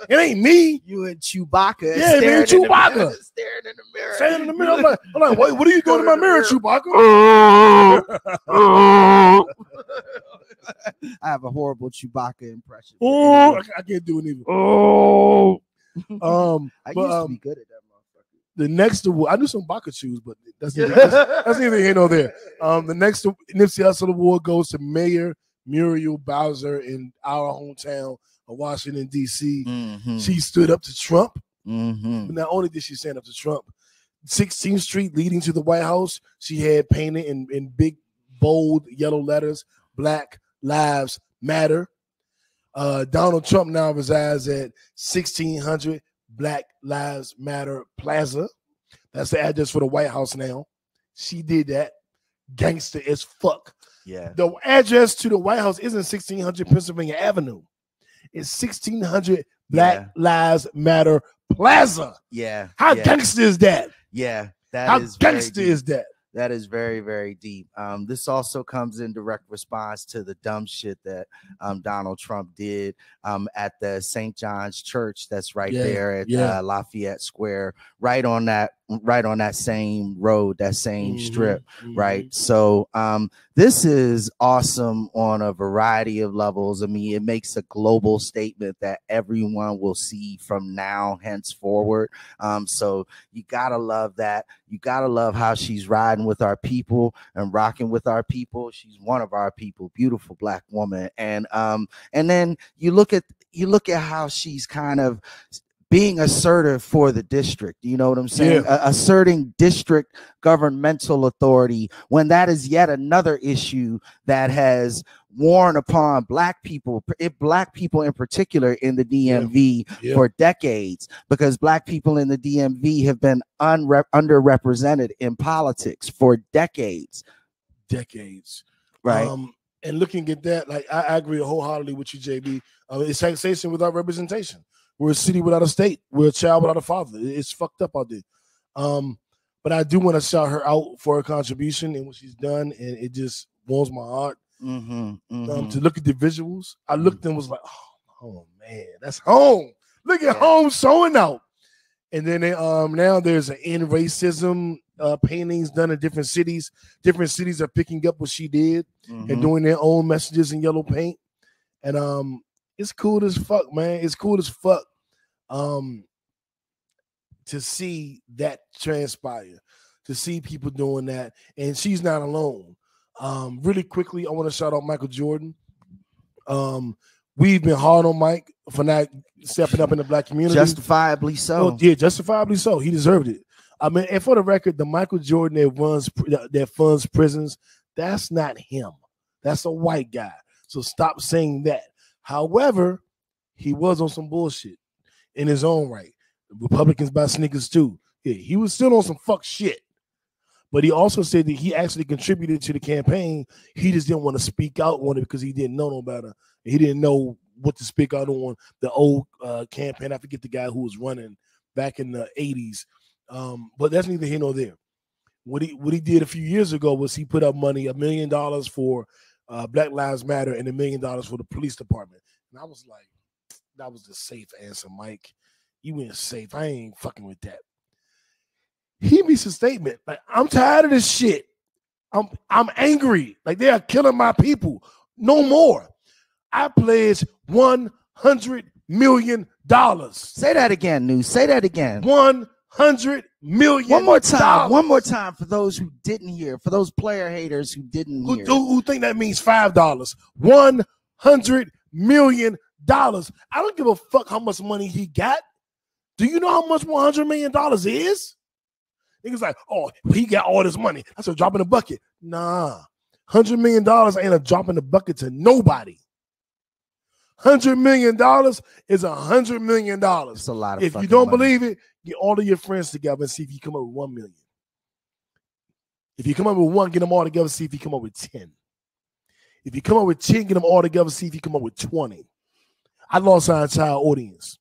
ain't me.
You and Chewbacca.
Yeah, man, Chewbacca.
Staring in the mirror.
Staring in the mirror. I'm like, what are you doing in my mirror, Chewbacca?
I have a horrible Chewbacca impression.
Oh, I can't do it either.
Oh. I
but,
used to be good at that.
The next award, I knew some Baca shoes, but that's neither here nor there. The next Nipsey Hussle Award goes to Mayor Muriel Bowser in our hometown of Washington, D.C.
Mm-hmm.
She stood up to Trump.
Mm-hmm.
But not only did she stand up to Trump, 16th Street leading to the White House, she had painted in big, bold yellow letters, Black Lives Matter. Donald Trump now resides at 1600 Black Lives Matter Plaza. That's the address for the White House now. She did that. Gangster as fuck.
Yeah.
The address to the White House isn't 1600 Pennsylvania Avenue. It's 1600 Black Lives Matter Plaza.
Yeah.
How gangster is that?
Yeah.
How gangster is that?
That is very, very deep. This also comes in direct response to the dumb shit that Donald Trump did at the St. John's Church that's right there at Lafayette Square, right on that same road, that same strip, right? So this is awesome on a variety of levels. I mean, it makes a global statement that everyone will see from now henceforward. So you gotta love that. You gotta love how she's riding with our people and rocking with our people. She's one of our people, beautiful Black woman. And then you look at how she's kind of being assertive for the district, you know what I'm saying? Asserting district governmental authority when that is yet another issue that has worn upon Black people in particular in the DMV for decades, because Black people in the DMV have been underrepresented in politics for decades. Right.
And looking at that, like I agree wholeheartedly with you, JB. It's taxation without representation. We're a city without a state. We're a child without a father. It's fucked up out there. But I do want to shout her out for her contribution and what she's done, and it just warms my heart. To look at the visuals, I looked and was like, oh man, that's home. Look at home showing out. And then now there's an end racism paintings done in different cities. Different cities are picking up what she did and doing their own messages in yellow paint. And it's cool as fuck, man. It's cool as fuck to see that transpire, to see people doing that. And she's not alone. Really quickly, I want to shout out Michael Jordan. We've been hard on Mike for not stepping up in the Black community.
Justifiably so.
Oh, yeah, justifiably so. He deserved it. I mean, and for the record, the Michael Jordan that funds prisons, that's not him. That's a white guy. So stop saying that. However, he was on some bullshit in his own right. The Republicans buy sneakers too. Yeah, he was still on some fuck shit. But he also said that he actually contributed to the campaign. He just didn't want to speak out on it because he didn't know no better. He didn't know what to speak out on the old campaign. I forget the guy who was running back in the 80s. But that's neither here nor there. What he did a few years ago was he put up money, $1 million for Black Lives Matter and $1 million for the police department. And I was like, that was the safe answer, Mike. You went safe. I ain't fucking with that. He makes a statement like, I'm tired of this shit. I'm angry. Like, they are killing my people. No more. I pledge $100 million.
Say that again, News. Say that again.
$100 million.
One more time. One more time for those who didn't hear. For those player haters who didn't hear.
Who think that means $5. $100 million. I don't give a fuck how much money he got. Do you know how much $100 million is? Niggas like, oh, he got all this money. That's a drop in the bucket. Nah. $100 million ain't a drop in the bucket to nobody. $100 million is $100 million.
It's a lot of
If you don't believe it, get all of your friends together and see if you come up with 1 million. If you come up with 1, get them all together, see if you come up with 10. If you come up with 10, get them all together, see if you come up with 20. I lost our entire audience.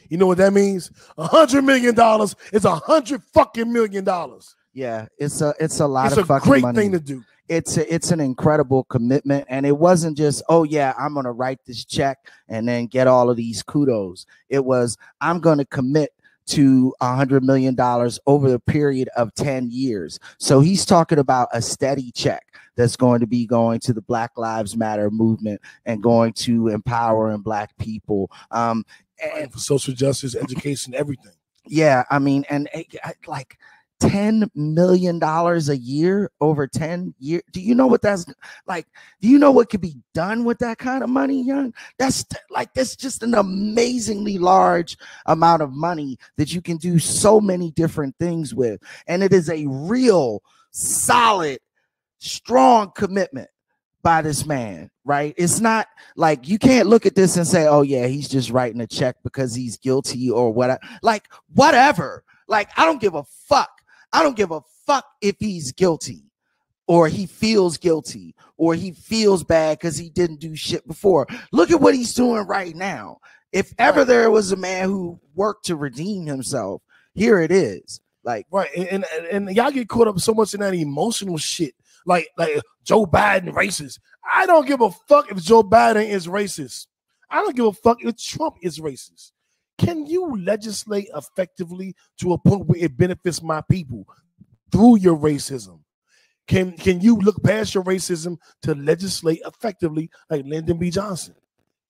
You know what that means? $100 million is $100 million.
Yeah, it's a lot
It's
of
a
fucking
great
money.
thing to do.
It's an incredible commitment, and it wasn't just, oh yeah, I'm gonna write this check and then get all of these kudos. It was, I'm gonna commit to $100 million over the period of 10 years. So he's talking about a steady check that's going to be going to the Black Lives Matter movement and going to empowering Black people.
And for social justice, education, everything.
Yeah, I mean, and like $10 million a year over 10 years. Do you know what that's like? Do you know what could be done with that kind of money, Young? That's just an amazingly large amount of money that you can do so many different things with. And it is a real solid, strong commitment by this man, right? It's not like you can't look at this and say, oh yeah, he's just writing a check because he's guilty or whatever. Like, whatever. Like, I don't give a fuck. I don't give a fuck if he's guilty or he feels guilty or he feels bad because he didn't do shit before. Look at what he's doing right now. If ever there was a man who worked to redeem himself, here it is. Like,
right. And y'all get caught up so much in that emotional shit. Like Joe Biden racist. I don't give a fuck if Joe Biden is racist. I don't give a fuck if Trump is racist. Can you legislate effectively to a point where it benefits my people through your racism? Can you look past your racism to legislate effectively like Lyndon B. Johnson?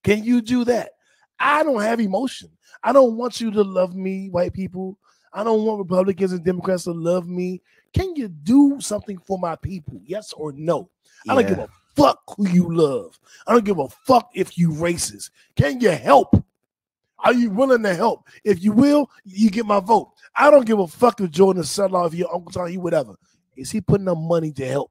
Can you do that? I don't have emotion. I don't want you to love me, white people. I don't want Republicans and Democrats to love me. Can you do something for my people? Yes or no? Yeah. I don't give a fuck who you love. I don't give a fuck if you racist. Can you help? Are you willing to help? If you will, you get my vote. I don't give a fuck if Jordan is selling off your Uncle Tony, whatever. Is he putting up money to help?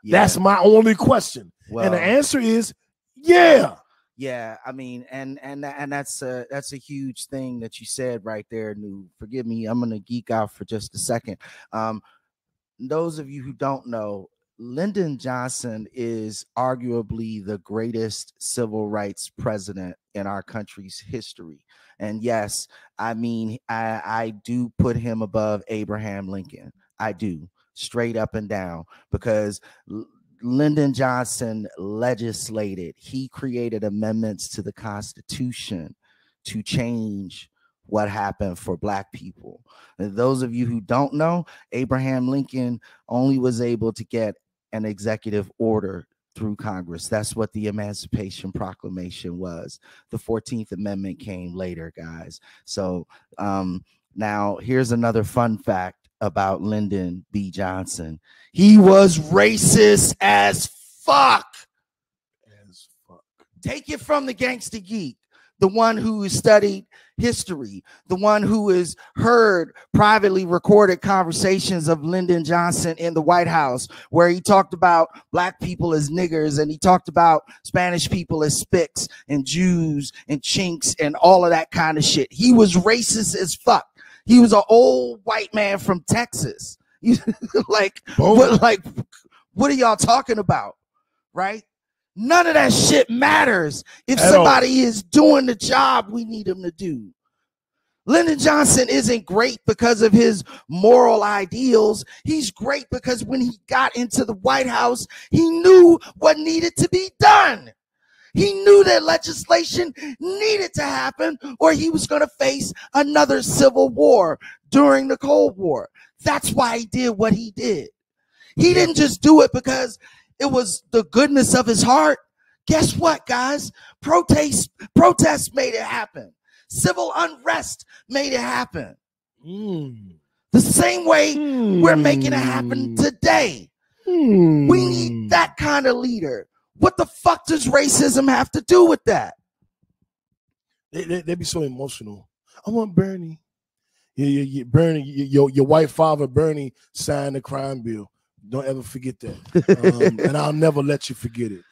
Yeah. That's my only question. Well, and the answer is yeah.
Yeah, I mean, and that's a huge thing that you said right there, New. Forgive me, I'm gonna geek out for just a second. Those of you who don't know, Lyndon Johnson is arguably the greatest civil rights president in our country's history. And yes, I mean, I do put him above Abraham Lincoln. I do, straight up and down, because Lyndon Johnson legislated. He created amendments to the Constitution to change what happened for Black people. And those of you who don't know, Abraham Lincoln only was able to get an executive order through Congress. That's what the Emancipation Proclamation was. The 14th Amendment came later, guys. So now here's another fun fact about Lyndon B. Johnson. He was racist as fuck.
As fuck.
Take it from the gangster geek, the one who studied history, the one who has heard privately recorded conversations of Lyndon Johnson in the White House, where he talked about Black people as niggers and he talked about Spanish people as spics and Jews and chinks and all of that kind of shit. He was racist as fuck. He was an old white man from Texas. Like, what are y'all talking about? Right? None of that shit matters if somebody is doing the job we need them to do. Lyndon Johnson isn't great because of his moral ideals. He's great because when he got into the White House, he knew what needed to be done. He knew that legislation needed to happen or he was going to face another civil war during the Cold War. That's why he did what he did. He didn't just do it because it was the goodness of his heart. Guess what, guys? Protests made it happen. Civil unrest made it happen. The same way we're making it happen today. We need that kind of leader. What the fuck does racism have to do with that?
They be so emotional. I want Bernie. Bernie, your white father, Bernie, signed the crime bill. Don't ever forget that. And I'll never let you forget it.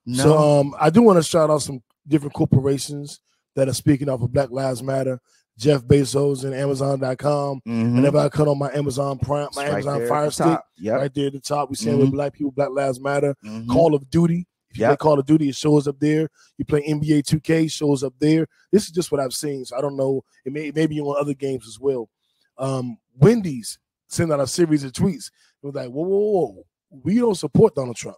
No. So I do want to shout out some different corporations that are speaking out for Black Lives Matter. Jeff Bezos and Amazon.com. And if I cut on my Amazon Prime, my Amazon Fire Stick, right there at the top, we saying with Black people, Black Lives Matter. Call of Duty, If you play Call of Duty, it shows up there. You play NBA 2K, shows up there. This is just what I've seen. So I don't know. It may be on other games as well. Wendy's sent out a series of tweets. It was like, whoa. We don't support Donald Trump.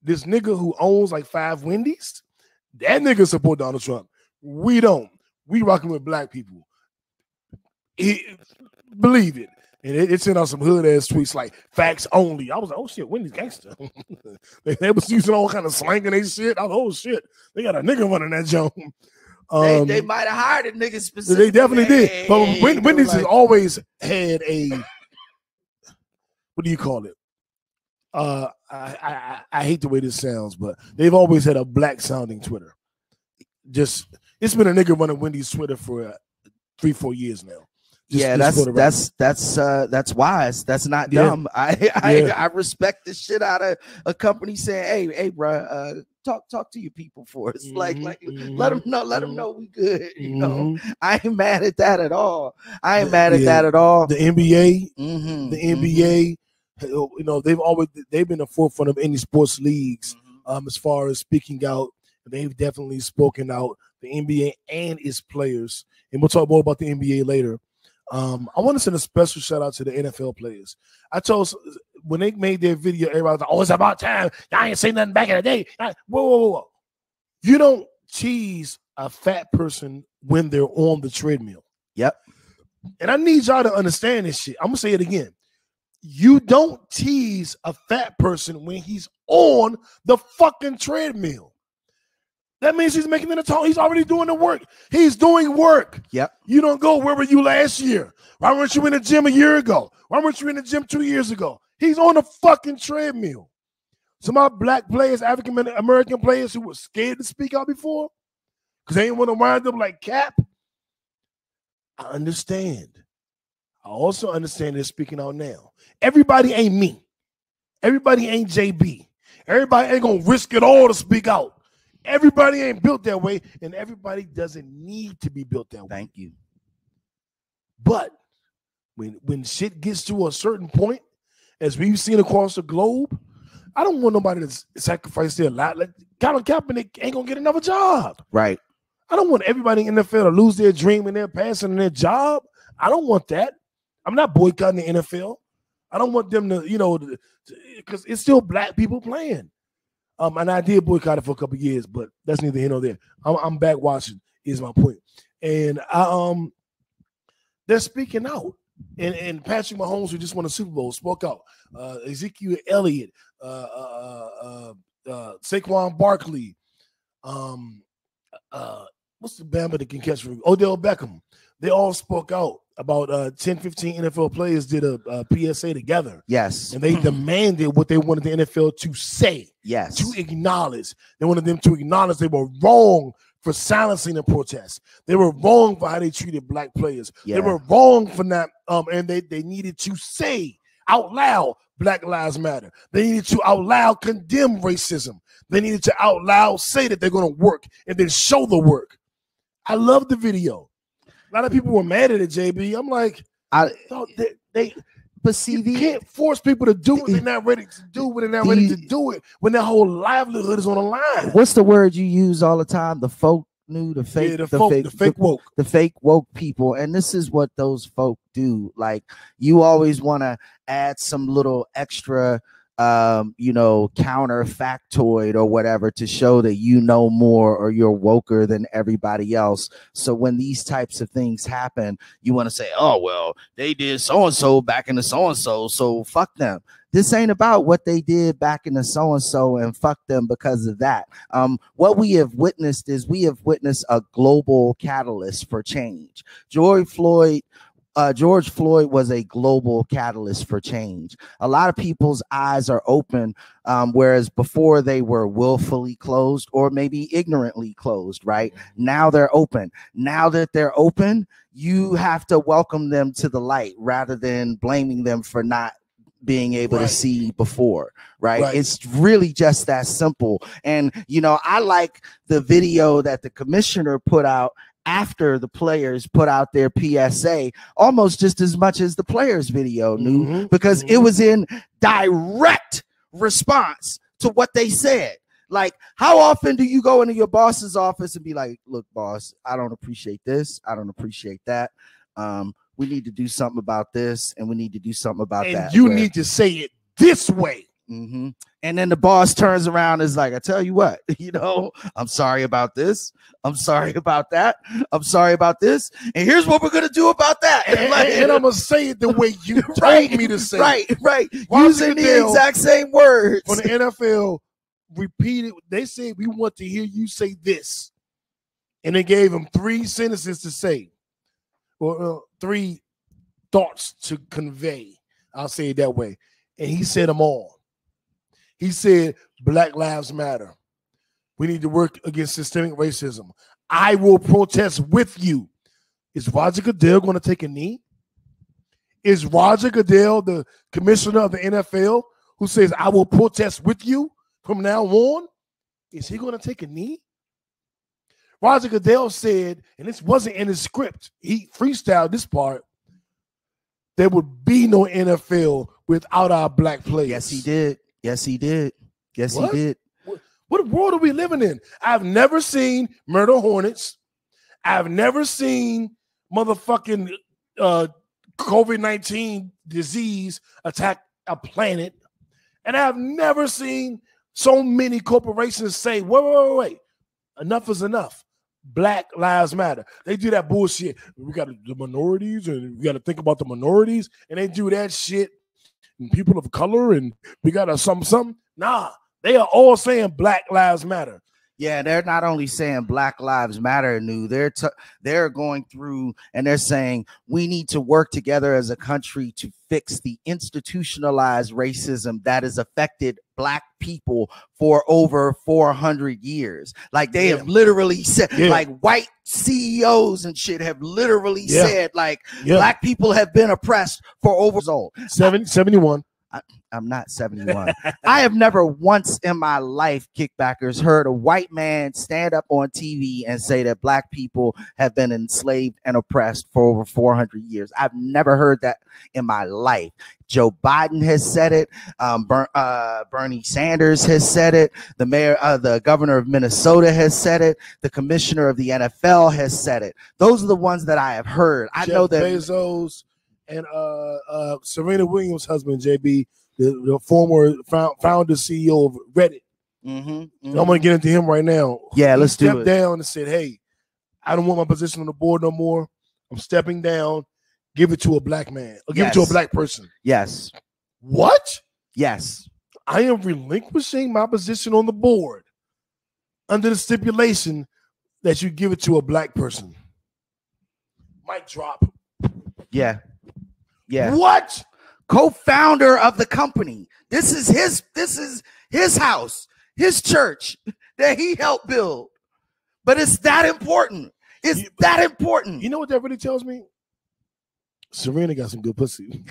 This nigga who owns like 5 Wendy's, that nigga support Donald Trump. We don't. We rocking with black people. Believe it. And it sent out some hood ass tweets like facts only. I was like, oh shit, Wendy's gangster. they was using all kind of slang and they shit. I was like, oh shit, they got a nigga running that joint.
They might have hired a nigga specifically.
They definitely did. But Wendy's has always had a, what do you call it? I hate the way this sounds, but they've always had a black sounding Twitter. It's been a nigga running Wendy's Twitter for 3-4 years now. That's
wise. That's not dumb. I respect the shit out of a company saying, hey, bro, talk to your people for us. Let them know we good. You know, I ain't mad at that at all. The
NBA, the NBA. You know, they've been the forefront of any sports leagues as far as speaking out. They've definitely spoken out, the NBA and its players, and we'll talk more about the NBA later. I want to send a special shout out to the NFL players. I told when they made their video, everybody was like, "Oh, it's about time. I ain't saying nothing back in the day." Whoa. You don't tease a fat person when they're on the treadmill.
Yep.
And I need y'all to understand this shit. I'm gonna say it again. You don't tease a fat person when he's on the fucking treadmill. That means he's making it a He's already doing the work. He's doing work.
Yep.
You don't go, where were you last year? Why weren't you in the gym a year ago? Why weren't you in the gym 2 years ago? He's on the fucking treadmill. Some of our black players, African American players who were scared to speak out before because they didn't want to wind up like Cap. I understand. I also understand they're speaking out now. Everybody ain't me. Everybody ain't JB. Everybody ain't going to risk it all to speak out. Everybody ain't built that way, and everybody doesn't need to be built that way.
Thank you.
But when shit gets to a certain point, as we've seen across the globe, I don't want nobody to sacrifice their life. Like Colin Kaepernick ain't gonna get another job.
Right.
I don't want everybody in the NFL to lose their dream and their passion and their job. I don't want that. I'm not boycotting the NFL. I don't want them to, because it's still black people playing. And I did boycott it for a couple of years, but that's neither here nor there. I'm back watching, is my point. And they're speaking out. And Patrick Mahomes, who just won a Super Bowl, spoke out. Ezekiel Elliott, Saquon Barkley, what's the Bama that can catch for Odell Beckham? They all spoke out about 10, 15 NFL players did a PSA together.
Yes.
And they demanded what they wanted the NFL to say.
Yes.
To acknowledge. They wanted them to acknowledge they were wrong for silencing the protests. They were wrong for how they treated black players. Yeah. They were wrong for that. And they needed to say out loud, Black Lives Matter. They needed to out loud condemn racism. They needed to out loud say that they're going to work and then show the work. I love the video. A lot of people were mad at it, JB. I'm like,
but see,
you can't force people to do what they're not ready to do when they're not ready to do it, when their whole livelihood is on the line.
What's the word you use all the time? The folk knew, the fake,
the fake woke.
The fake woke people. And this is what those folk do. Like, you always want to add some little extra counterfactoid or whatever to show that you know more or you're woker than everybody else. So when these types of things happen, you want to say, oh, well, they did so-and-so back in the so-and-so, so fuck them. This ain't about what they did back in the so-and-so and fuck them because of that. What we have witnessed is a global catalyst for change. George Floyd was a global catalyst for change. A lot of people's eyes are open, whereas before they were willfully closed or maybe ignorantly closed, right? Now they're open. Now that they're open, you have to welcome them to the light rather than blaming them for not being able to see before, right? It's really just that simple. And, I like the video that the commissioner put out after the players put out their PSA almost just as much as the players video because it was in direct response to what they said. Like, how often do you go into your boss's office and be like, look, boss, I don't appreciate this. I don't appreciate that. We need to do something about this, and we need to do something about
and
that.
You need to say it this way.
Mm-hmm. And then the boss turns around and is like, I tell you what, I'm sorry about this. I'm sorry about that. I'm sorry about this. And here's what we're going to do about that.
And I'm going to say it the way you told me to say it.
Right. Using the exact same words.
When the NFL repeated, they said, we want to hear you say this. And they gave him 3 sentences to say, or 3 thoughts to convey. I'll say it that way. And he said them all. He said, Black Lives Matter. We need to work against systemic racism. I will protest with you. Is Roger Goodell going to take a knee? Is Roger Goodell the commissioner of the NFL who says, I will protest with you from now on? Is he going to take a knee? Roger Goodell said, and this wasn't in his script, he freestyled this part, there would be no NFL without our black players.
Yes, he did. Yes, he did. Yes, he did.
What world are we living in? I've never seen murder hornets. I've never seen motherfucking COVID-19 disease attack a planet. And I've never seen so many corporations say, wait. Enough is enough. Black Lives Matter. They do that bullshit. We got the minorities, and we got to think about the minorities, and they do that shit. And people of color, and we got to something. Nah, they are all saying Black Lives Matter.
Yeah, they're not only saying Black Lives Matter, they're going through and they're saying we need to work together as a country to fix the institutionalized racism that has affected Black people for over 400 years. Like they have literally said, like white CEOs and shit have literally said, like Black people have been oppressed for over
71.
I'm not 71. I have never once in my life, kickbackers, heard a white man stand up on TV and say that Black people have been enslaved and oppressed for over 400 years. I've never heard that in my life. Joe Biden has said it. Bernie Sanders has said it. The governor of Minnesota has said it. The commissioner of the NFL has said it. Those are the ones that I have heard. I know that
Bezos and Serena Williams' husband, JB, the former founder CEO of Reddit. I'm going to get into him right now.
Yeah, let's do it. He
stepped down and said, hey, I don't want my position on the board no more. I'm stepping down. Give it to a black man. Or give it to a black person.
Yes.
What?
Yes.
I am relinquishing my position on the board under the stipulation that you give it to a black person. Mic drop.
Yeah. Yeah.
What?
Co-founder of the company. This is his house, his church that he helped build. But it's that important. It's that important.
You know what that really tells me? Serena got some good pussy.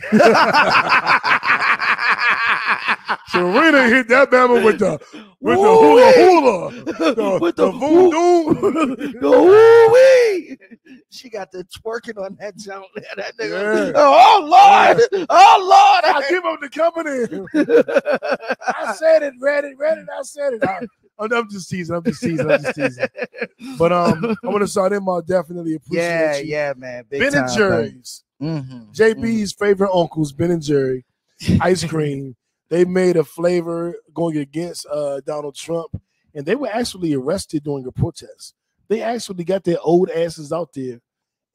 Serena hit that bama with the hula, with the voodoo,
the woo-wee. She got the twerking on that jump. That nigga. Yeah. Oh Lord, oh Lord!
I give up the company. I said it, Reddit. I said it. I'm just teasing. But I want to start him. I'll definitely appreciate you.
Yeah, man. Big
Ben
time,
and Jerry's. JB's favorite uncles, Ben and Jerry, ice cream. They made a flavor going against Donald Trump, and they were actually arrested during a protest. They actually got their old asses out there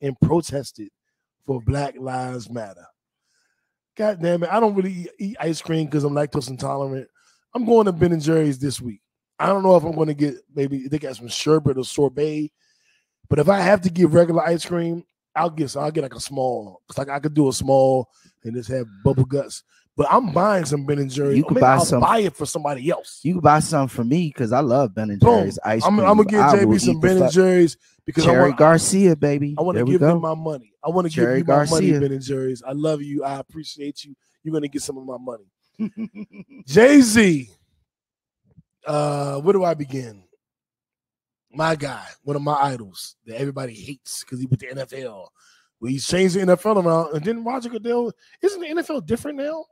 and protested for Black Lives Matter. God damn it. I don't really eat ice cream because I'm lactose intolerant. I'm going to Ben and Jerry's this week. I don't know if I'm going to get, maybe they got some sherbet or sorbet, but if I have to get regular ice cream, I'll get like a small. It's like I could do a small and just have bubble guts. But I'm buying some Ben and Jerry's.
You could buy some.
Buy it for somebody else.
You can buy some for me because I love Ben and Jerry's ice cream.
I'm gonna give JB some Ben and Jerry's because
Jerry Garcia, baby.
I want to give him my money. I want to give you my money, Ben and Jerry's. I love you. I appreciate you. You're gonna get some of my money. Jay-Z. Where do I begin? My guy, one of my idols that everybody hates because he with the NFL. Well, he's changed the NFL around, and then Roger Goodell. Isn't the NFL different now?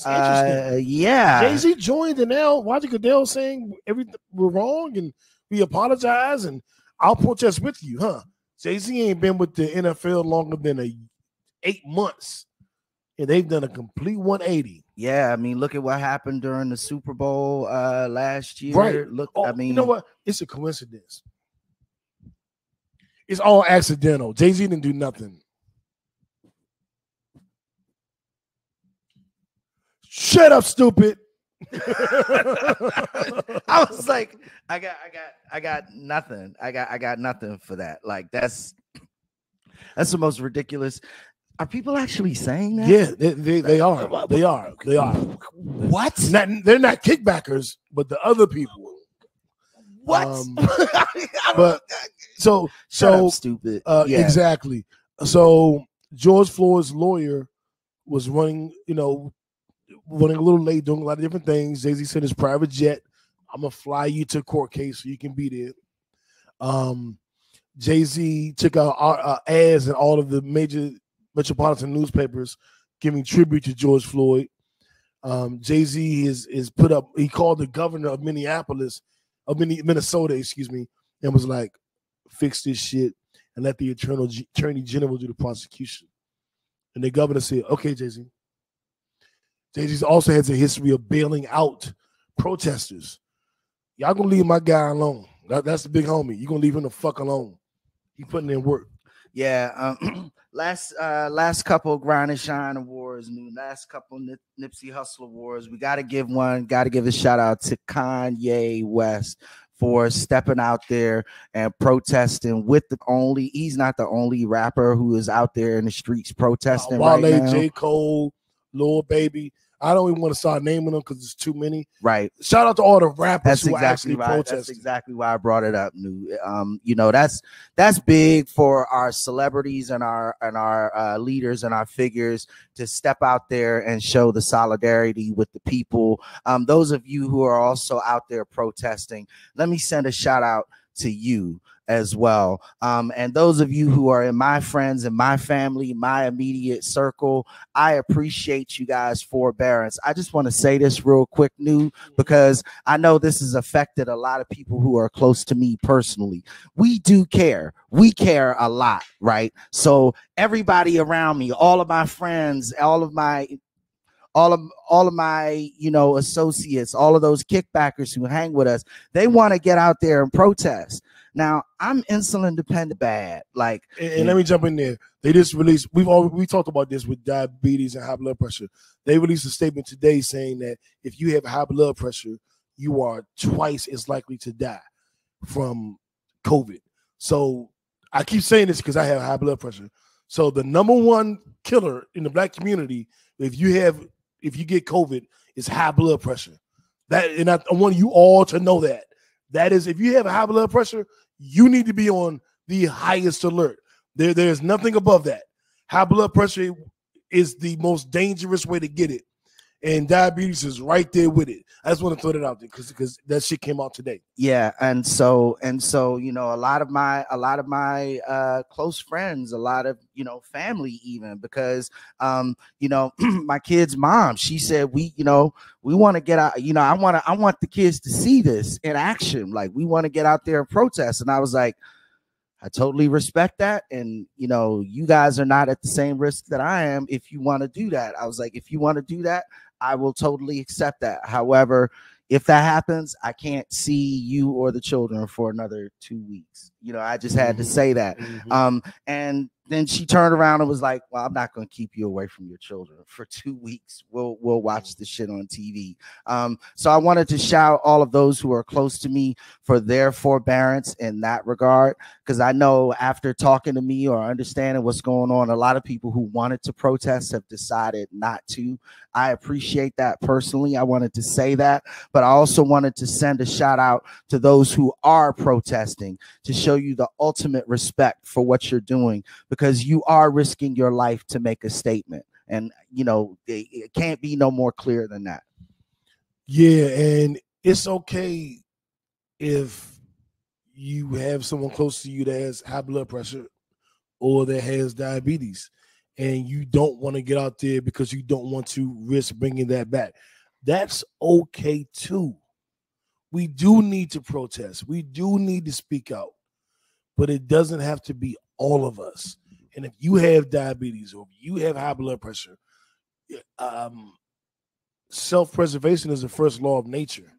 It's interesting.
Yeah.
Jay-Z joined, and now Roger Goodell saying everything we're wrong and we apologize and I'll protest with you, huh? Jay-Z ain't been with the NFL longer than 8 months, and they've done a complete 180.
Yeah, I mean, look at what happened during the Super Bowl last year.
Right.
Look,
Oh,
I mean,
you know what? It's a coincidence. It's all accidental. Jay-Z didn't do nothing. Shut up, stupid.
I was like, I got nothing. I got nothing for that. Like that's the most ridiculous. Are people actually saying that?
Yeah, they are. They are.
What?
They're not kickbackers, but the other people.
What?
But so
up, stupid.
Yeah. Exactly. So George Floyd's lawyer was running a little late, doing a lot of different things. Jay-Z sent his private jet. I'm gonna fly you to a court case so you can be there. Jay-Z took out ads in all of the major metropolitan newspapers giving tribute to George Floyd. Jay-Z is put up. He called the governor of Minnesota, and was like, "Fix this shit and let the attorney general do the prosecution." And the governor said, "Okay, Jay-Z." Jay-Z also has a history of bailing out protesters. Y'all gonna leave my guy alone. That's the big homie. You gonna leave him the fuck alone. He putting in work.
Yeah. Last couple Grind and Shine awards, last couple Nipsey Hussle awards. We got to give a shout out to Kanye West for stepping out there and protesting he's not the only rapper who is out there in the streets protesting
Wale,
right now.
J. Cole, Lil Baby. I don't even want to start naming them because it's too many.
Right.
Shout out to all the rappers who actually protesting.
That's exactly why I brought it up. That's big for our celebrities and our leaders and our figures to step out there and show the solidarity with the people. Those of you who are also out there protesting, let me send a shout out to you as well. And those of you who are in my friends and my family, my immediate circle, I appreciate you guys' forbearance. I just want to say this real quick, because I know this has affected a lot of people who are close to me personally. We do care. We care a lot, right? So everybody around me, all of my friends, all of my associates, all of those kickbackers who hang with us, they want to get out there and protest. Now, I'm insulin dependent bad. And
let me jump in there. They just released, we talked about this with diabetes and high blood pressure. They released a statement today saying that if you have high blood pressure, you are twice as likely to die from COVID. So I keep saying this because I have high blood pressure. So the number one killer in the Black community, if you get COVID, is high blood pressure. And I want you all to know that. That is, if you have high blood pressure, you need to be on the highest alert. There's nothing above that. High blood pressure is the most dangerous way to get it. And diabetes is right there with it. I just want to throw that out there because that shit came out today.
Yeah, and so a lot of my close friends, a lot of family, even because my kid's mom, she said we want to get out. I want the kids to see this in action. Like, we want to get out there and protest. And I was like, I totally respect that. And, you guys are not at the same risk that I am. If you want to do that, I was like, if you want to do that, I will totally accept that. However, if that happens, I can't see you or the children for another 2 weeks. I just had to say that. And then she turned around and was like, well, I'm not going to keep you away from your children for 2 weeks. We'll watch the shit on TV. So I wanted to shout all of those who are close to me for their forbearance in that regard, because I know after talking to me or understanding what's going on, a lot of people who wanted to protest have decided not to. I appreciate that personally. I wanted to say that, but I also wanted to send a shout out to those who are protesting to show you the ultimate respect for what you're doing, because you are risking your life to make a statement. And, it can't be no more clear than that.
Yeah, and it's okay if you have someone close to you that has high blood pressure or that has diabetes. and you don't want to get out there because you don't want to risk bringing that back. That's okay too. We do need to protest. We do need to speak out, but it doesn't have to be all of us. And if you have diabetes or if you have high blood pressure, self-preservation is the first law of nature.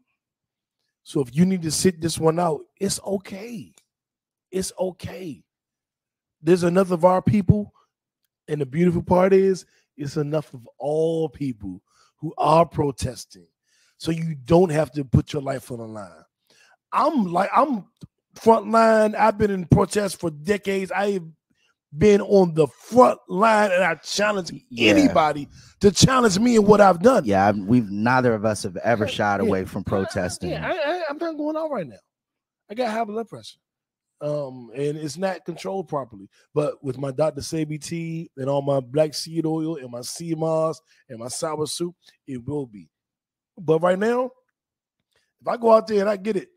So if you need to sit this one out, it's okay. It's okay. There's enough of our people, and the beautiful part is it's enough of all people who are protesting. So you don't have to put your life on the line. I'm front line. I've been in protests for decades. I've been on the front line, and I challenge anybody to challenge me in what I've done.
Yeah, neither of us have ever shied away from protesting.
I'm not going out right now. I got high blood pressure. And it's not controlled properly. But with my Dr. Sabi tea and all my black seed oil and my sea moss and my sour soup, it will be. But right now, if I go out there and I get it,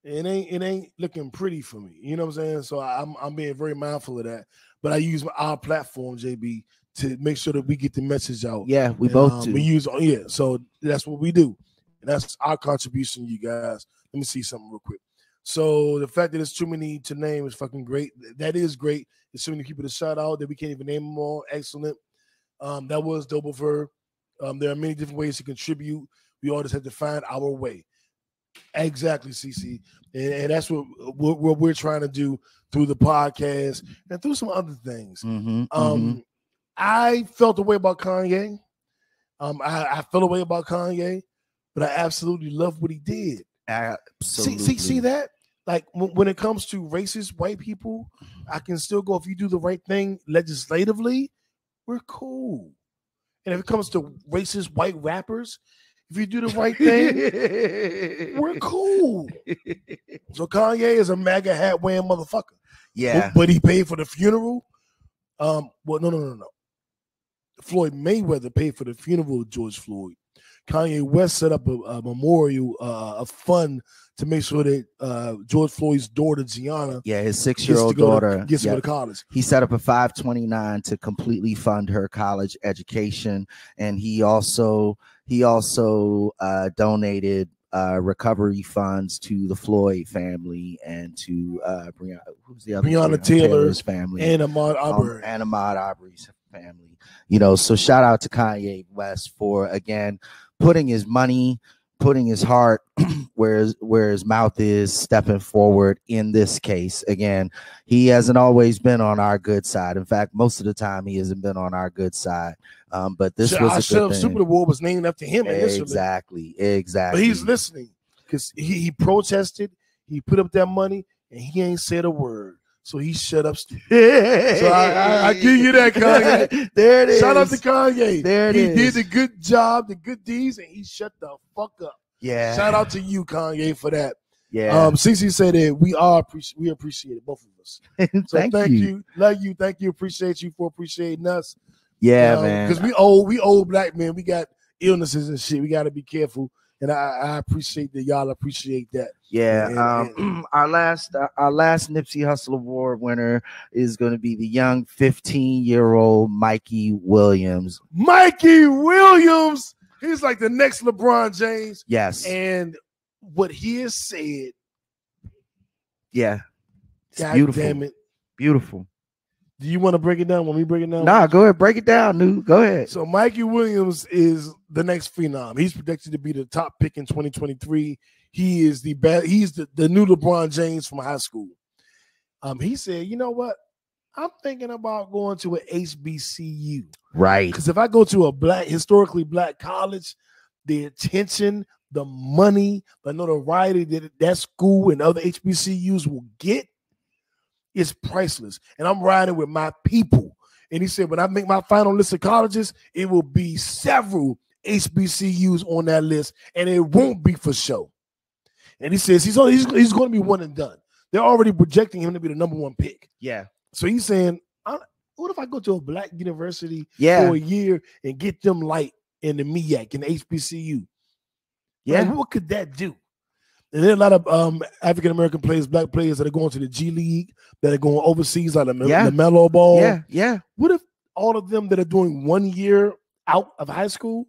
it ain't looking pretty for me. You know what I'm saying? So I'm being very mindful of that. But I use our platform, JB, to make sure that we get the message out.
Yeah, we both do.
We use so that's what we do. And that's our contribution, you guys. Let me see something real quick. So the fact that there's too many to name is fucking great. That is great. There's so many people to shout out that we can't even name them all. Excellent. That was Doberver. There are many different ways to contribute. We all just have to find our way. Exactly, CC. And that's what we're trying to do through the podcast and through some other things. I felt a way about Kanye. I felt a way about Kanye, but I absolutely love what he did.
Absolutely.
See that? Like when it comes to racist white people, I can still go, if you do the right thing legislatively, we're cool. And if it comes to racist white rappers, if you do the right thing, we're cool. So Kanye is a MAGA hat wearing motherfucker.
Yeah.
But he paid for the funeral. Well, no. Floyd Mayweather paid for the funeral of George Floyd. Kanye West set up a memorial, a fund to make sure that George Floyd's daughter, Gianna,
his 6-year-old daughter,
gets to go to college.
He set up a 529 to completely fund her college education, and he also donated recovery funds to the Floyd family and to
Breonna Taylor's
family
and Ahmaud Arbery.
And Ahmaud Arbery's family. So shout out to Kanye West for, again, putting his money, putting his heart where his mouth is, stepping forward in this case. Again, he hasn't always been on our good side. In fact, most of the time he hasn't been on our good side. But this was a good thing.
Super Bowl was named after him initially.
Exactly.
But he's listening because he protested, he put up that money, and he ain't said a word. So he shut up. So I give you that, Kanye.
There it is.
Shout out to Kanye.
There it is.
He did the good job, the good deeds, and he shut the fuck up.
Yeah.
Shout out to you, Kanye, for that.
Yeah.
CC said that we appreciate it, both of us. So thank you. Love you. Thank you. Appreciate you for appreciating us.
Yeah, man.
Because we old black men. We got illnesses and shit. We got to be careful. And I appreciate that y'all appreciate that.
Yeah. Our last Nipsey Hussle Award winner is going to be the young 15-year-old Mikey Williams.
Mikey Williams. He's like the next LeBron James.
Yes.
And what he has said.
Yeah. It's
God
beautiful.
Damn it.
Beautiful.
Do you want to break it down? Want me to break it down?
Nah, go ahead. Break it down, dude. Go ahead.
So Mikey Williams is the next phenom. He's projected to be the top pick in 2023. He is he's the new LeBron James from high school. He said, you know what? I'm thinking about going to an HBCU.
Right.
Because if I go to a historically black college, the attention, the money, the notoriety that school and other HBCUs will get is priceless. And I'm riding with my people. And he said, when I make my final list of colleges, it will be several HBCUs on that list, and it won't be for show. And he says he's going to be one and done. They're already projecting him to be the number one pick.
Yeah.
So he's saying, what if I go to a black university for a year and get them light in the MEAC, in the HBCU?
Yeah.
Like, what could that do? And there are a lot of African-American players, black players that are going to the G League, that are going overseas, like the LaMelo Ball.
Yeah.
What if all of them that are doing 1 year out of high school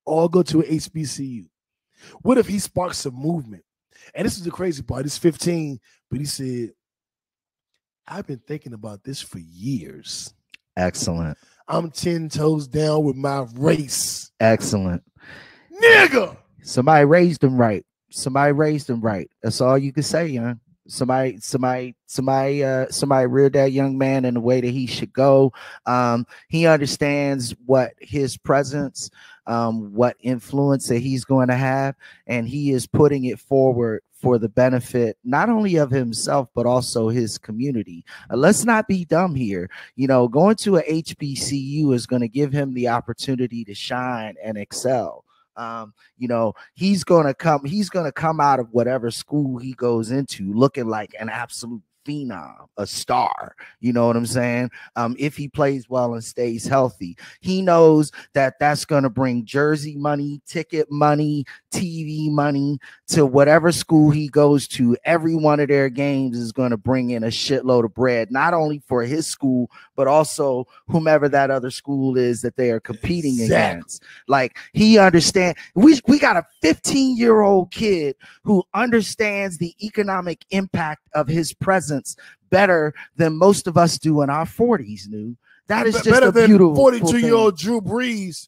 all go to an HBCU. What if he sparks some movement? And this is the crazy part. He's 15, but he said, I've been thinking about this for years.
Excellent.
I'm 10 toes down with my race.
Excellent.
Nigga.
Somebody raised him right. Somebody raised him right. That's all you can say, young. Somebody reared that young man in the way that he should go. He understands what his presence, what influence that he's going to have, and he is putting it forward for the benefit not only of himself but also his community. Let's not be dumb here. Going to a HBCU is going to give him the opportunity to shine and excel. He's gonna come out of whatever school he goes into looking like an absolute phenom, a star. You know what I'm saying? If he plays well and stays healthy, he knows that that's gonna bring jersey money, ticket money, TV money to whatever school he goes to. Every one of their games is going to bring in a shitload of bread, not only for his school, but also whomever that other school is that they are competing against. Like, he understands. We got a 15-year-old kid who understands the economic impact of his presence better than most of us do in our 40s, New. That is just
better
a
than
beautiful
42-year-old Drew Brees,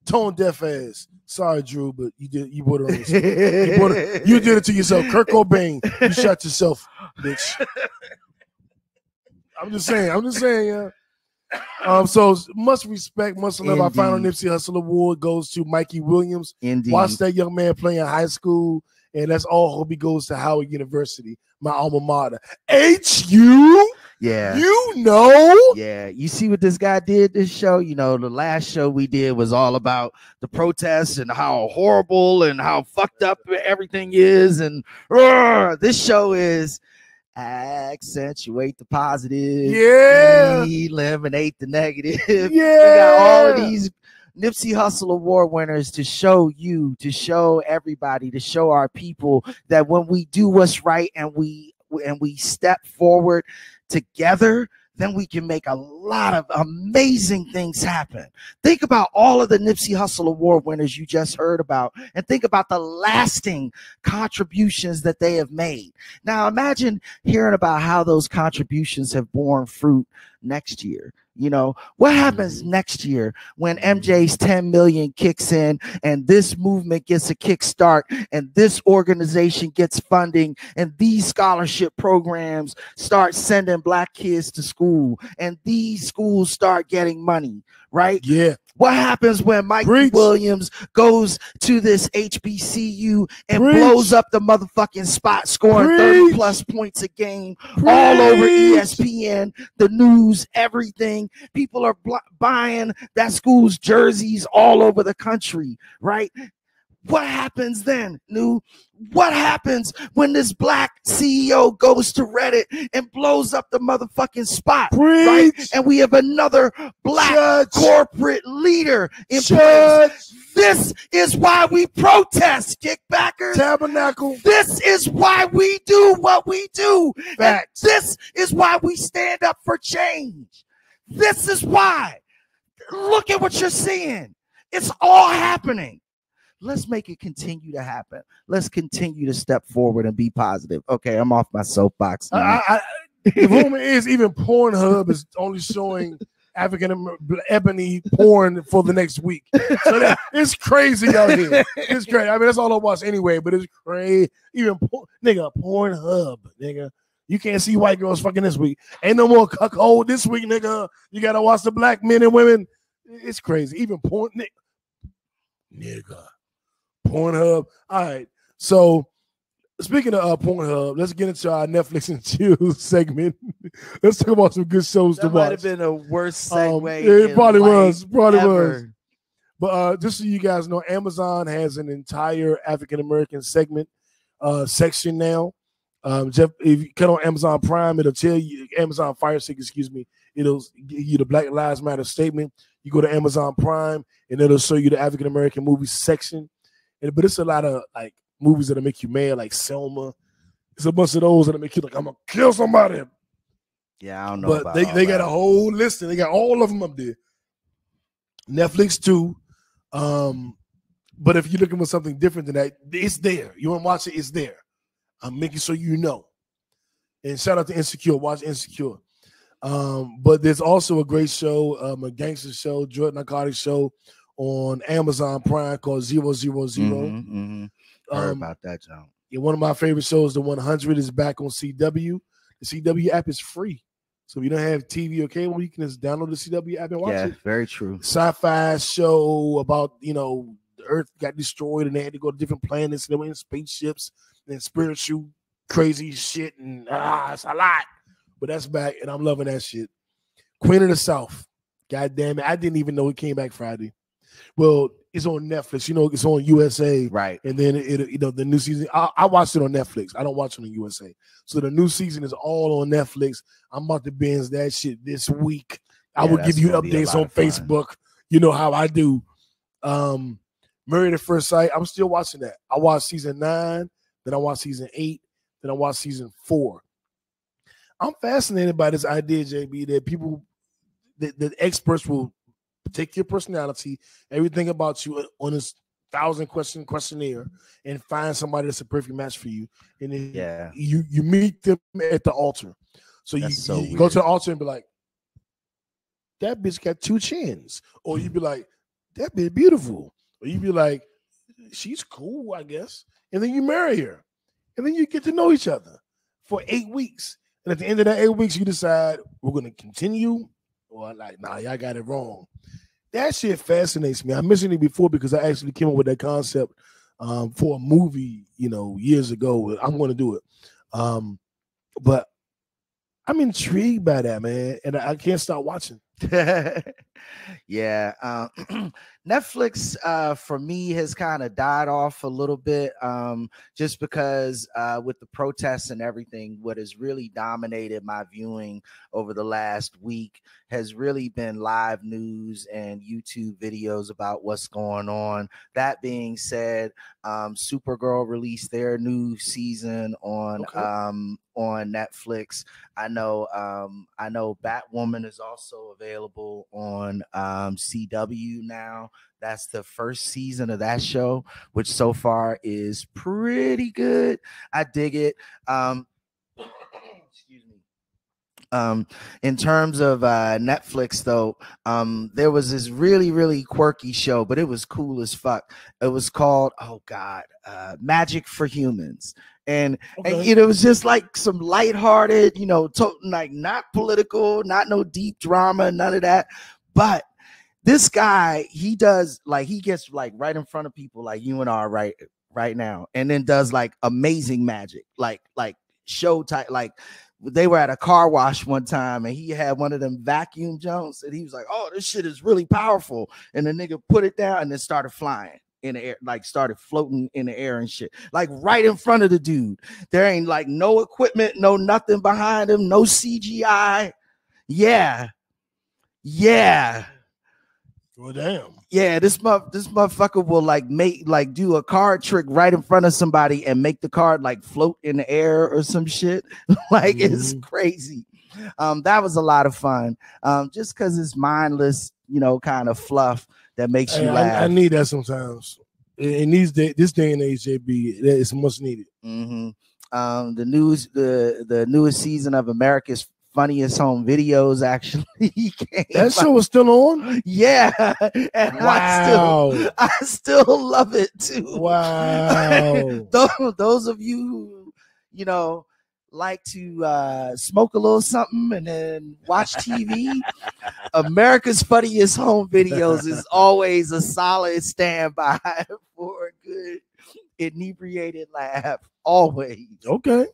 tone deaf ass. Sorry, Drew, but you put it on yourself. You did it to yourself. Kurt Cobain, you shot yourself, bitch. I'm just saying, yeah. So much respect, much love. Our final Nipsey Hussle Award goes to Mikey Williams.
Indeed.
Watch that young man play in high school, and that's all hope he goes to Howard University, my alma mater. HU.
Yeah.
Yeah.
You see what this guy did this show? The last show we did was all about the protests and how horrible and how fucked up everything is. And this show is accentuate the positive.
Yeah.
Eliminate the negative.
Yeah.
We got all of these Nipsey Hussle Award winners to show you, to show everybody, to show our people that when we do what's right and we step forward together, then we can make a lot of amazing things happen. Think about all of the Nipsey Hussle Award winners you just heard about, and think about the lasting contributions that they have made. Now imagine hearing about how those contributions have borne fruit next year. What happens next year when MJ's 10 million kicks in and this movement gets a kickstart and this organization gets funding and these scholarship programs start sending black kids to school and these schools start getting money, right?
Yeah.
What happens when Mike Williams goes to this HBCU and blows up the motherfucking spot, scoring 30 plus points a game all over ESPN, the news, everything? People are buying that school's jerseys all over the country, right? What happens then, New? What happens when this black CEO goes to Reddit and blows up the motherfucking spot, right? And we have another black corporate leader in place. This is why we protest, kickbackers.
Tabernacle.
This is why we do what we do. Facts. This is why we stand up for change. This is why. Look at what you're seeing. It's all happening. Let's make it continue to happen. Let's continue to step forward and be positive. Okay, I'm off my soapbox.
The rumor is even Pornhub is only showing African ebony porn for the next week. So it's crazy out here. It's great. I mean, that's all I watch anyway, but it's crazy. Even Pornhub, nigga. You can't see white girls fucking this week. Ain't no more cuckold this week, nigga. You gotta watch the black men and women. It's crazy. Even porn, nigga. Pornhub. All right. So speaking of Pornhub, let's get into our Netflix and chill segment. Let's talk about some good shows to watch.
That might have been a worse segue.
It probably was. But just so you guys know, Amazon has an entire African American section now. Jeff, if you cut on Amazon Prime, it'll tell you Amazon Fire Stick, it'll give you the Black Lives Matter statement. You go to Amazon Prime and it'll show you the African American movies section. But it's a lot of like movies that'll make you mad, like Selma. It's a bunch of those that'll make you like, I'm gonna kill somebody.
Yeah, I don't know
But
about
they got a whole list. They got all of them up there. Netflix too. But if you're looking for something different than that, it's there. You want to watch it, it's there. I'm making sure you know. And shout out to Insecure. Watch Insecure. But there's also a great show, a gangster show, drug narcotics show on Amazon Prime called 000.
Heard about that, John.
Yeah, one of my favorite shows, The 100, is back on CW. The CW app is free. So if you don't have TV or cable, you can just download the CW app and watch it.
Yeah, very true.
Sci-fi show about, the Earth got destroyed and they had to go to different planets and they went in spaceships and spiritual crazy shit. And it's a lot. But that's back, and I'm loving that shit. Queen of the South. God damn it. I didn't even know it came back Friday. Well, it's on Netflix. It's on USA.
Right.
And then, the new season, I watched it on Netflix. I don't watch it on USA. So the new season is all on Netflix. I'm about to binge that shit this week. I will give you updates on Facebook. You know how I do. Married at First Sight. I'm still watching that. I watched season 9. Then I watched season 8. Then I watched season 4. I'm fascinated by this idea, JB, that people, that experts will take your personality, everything about you on this 1,000-question questionnaire, and find somebody that's a perfect match for you. And then you meet them at the altar. So you go to the altar and be like, that bitch got 2 chins. Or you be like, that bitch beautiful. Or you be like, she's cool, I guess. And then you marry her. And then you get to know each other for 8 weeks. And at the end of that 8 weeks, you decide we're going to continue, or like, nah, y'all got it wrong. That shit fascinates me. I mentioned it before because I actually came up with that concept for a movie, years ago. I'm going to do it. But I'm intrigued by that, man. And I can't stop watching.
Yeah. Netflix for me has kind of died off a little bit, just because with the protests and everything, what has really dominated my viewing over the last week has really been live news and YouTube videos about what's going on. That being said, Supergirl released their new season on Netflix. I know Batwoman is also available on CW now. That's the first season of that show, which so far is pretty good. I dig it. Excuse me. In terms of Netflix, though, there was this really, really quirky show, but it was cool as fuck. It was called, Magic for Humans. And it was just like some lighthearted, like not political, not no deep drama, none of that. But this guy, he gets like right in front of people like you and I right now, and then does like amazing magic, like show type. Like they were at a car wash one time and he had one of them vacuum jumps and he was like, oh, this shit is really powerful. And the nigga put it down and then started flying in the air, like started floating in the air and shit, like right in front of the dude. There ain't like no equipment, no nothing behind him, no CGI. Yeah.
Well, damn.
Yeah, this motherfucker will do a card trick right in front of somebody and make the card like float in the air or some shit. Like it's crazy. That was a lot of fun. Just because it's mindless, kind of fluff that makes you laugh.
I need that sometimes. In this day and age, JB, it's much needed.
The newest season of America's Funniest Home Videos actually came.
That show is still on?
Yeah. And
wow.
I still love it too.
Wow.
Those of you who, like to smoke a little something and then watch TV, America's Funniest Home Videos is always a solid standby for a good inebriated laugh. Always.
Okay.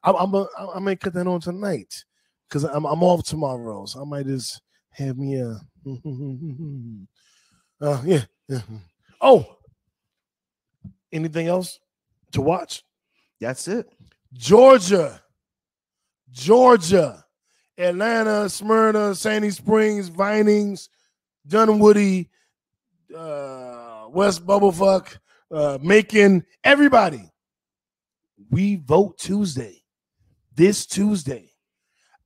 I may cut that on tonight because I'm off tomorrow, so I might just have me a yeah. Oh, anything else to watch?
That's it.
Georgia, Atlanta, Smyrna, Sandy Springs, Vinings, Dunwoody, West Bubblefuck, Macon, everybody. We vote Tuesday. This Tuesday.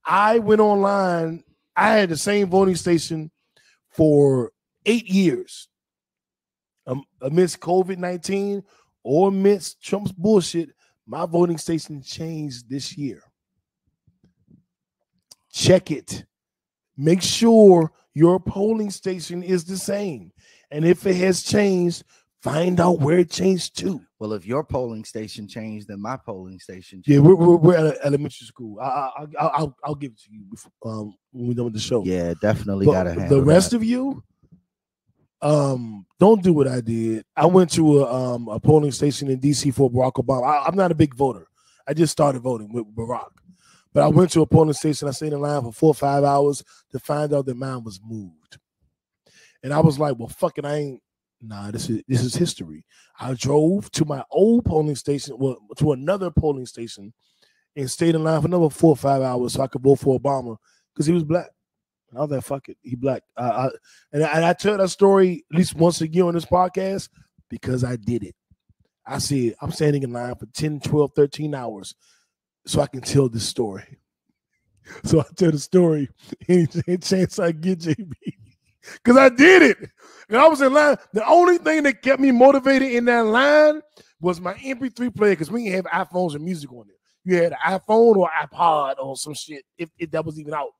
I went online. I had the same voting station for 8 years. Amidst COVID-19 or amidst Trump's bullshit, my voting station changed this year. Check it. Make sure your polling station is the same. And if it has changed, find out where it changed to.
Well, if your polling station changed, then my polling station changed.
Yeah, we're at elementary school. I'll give it to you before, when we're done with the show.
Yeah, definitely got to handle
the rest of you, don't do what I did. I went to a polling station in DC for Barack Obama. I'm not a big voter. I just started voting with Barack. But I went to a polling station. I stayed in line for 4 or 5 hours to find out that mine was moved. And I was like, well, fuck it, this is history. I drove to my old polling station, well, to another polling station, and stayed in line for another 4 or 5 hours so I could vote for Obama because he was black. And I was like, fuck it, he black. And I tell that story at least once a year on this podcast because I did it. I said, I'm standing in line for 10, 12, 13 hours so I can tell this story. So I tell the story any chance I get, JB. Because I did it. And I was in line. The only thing that kept me motivated in that line was my MP3 player, because we didn't have iPhones and music on it. You had an iPhone or iPod or some shit, if that was even out.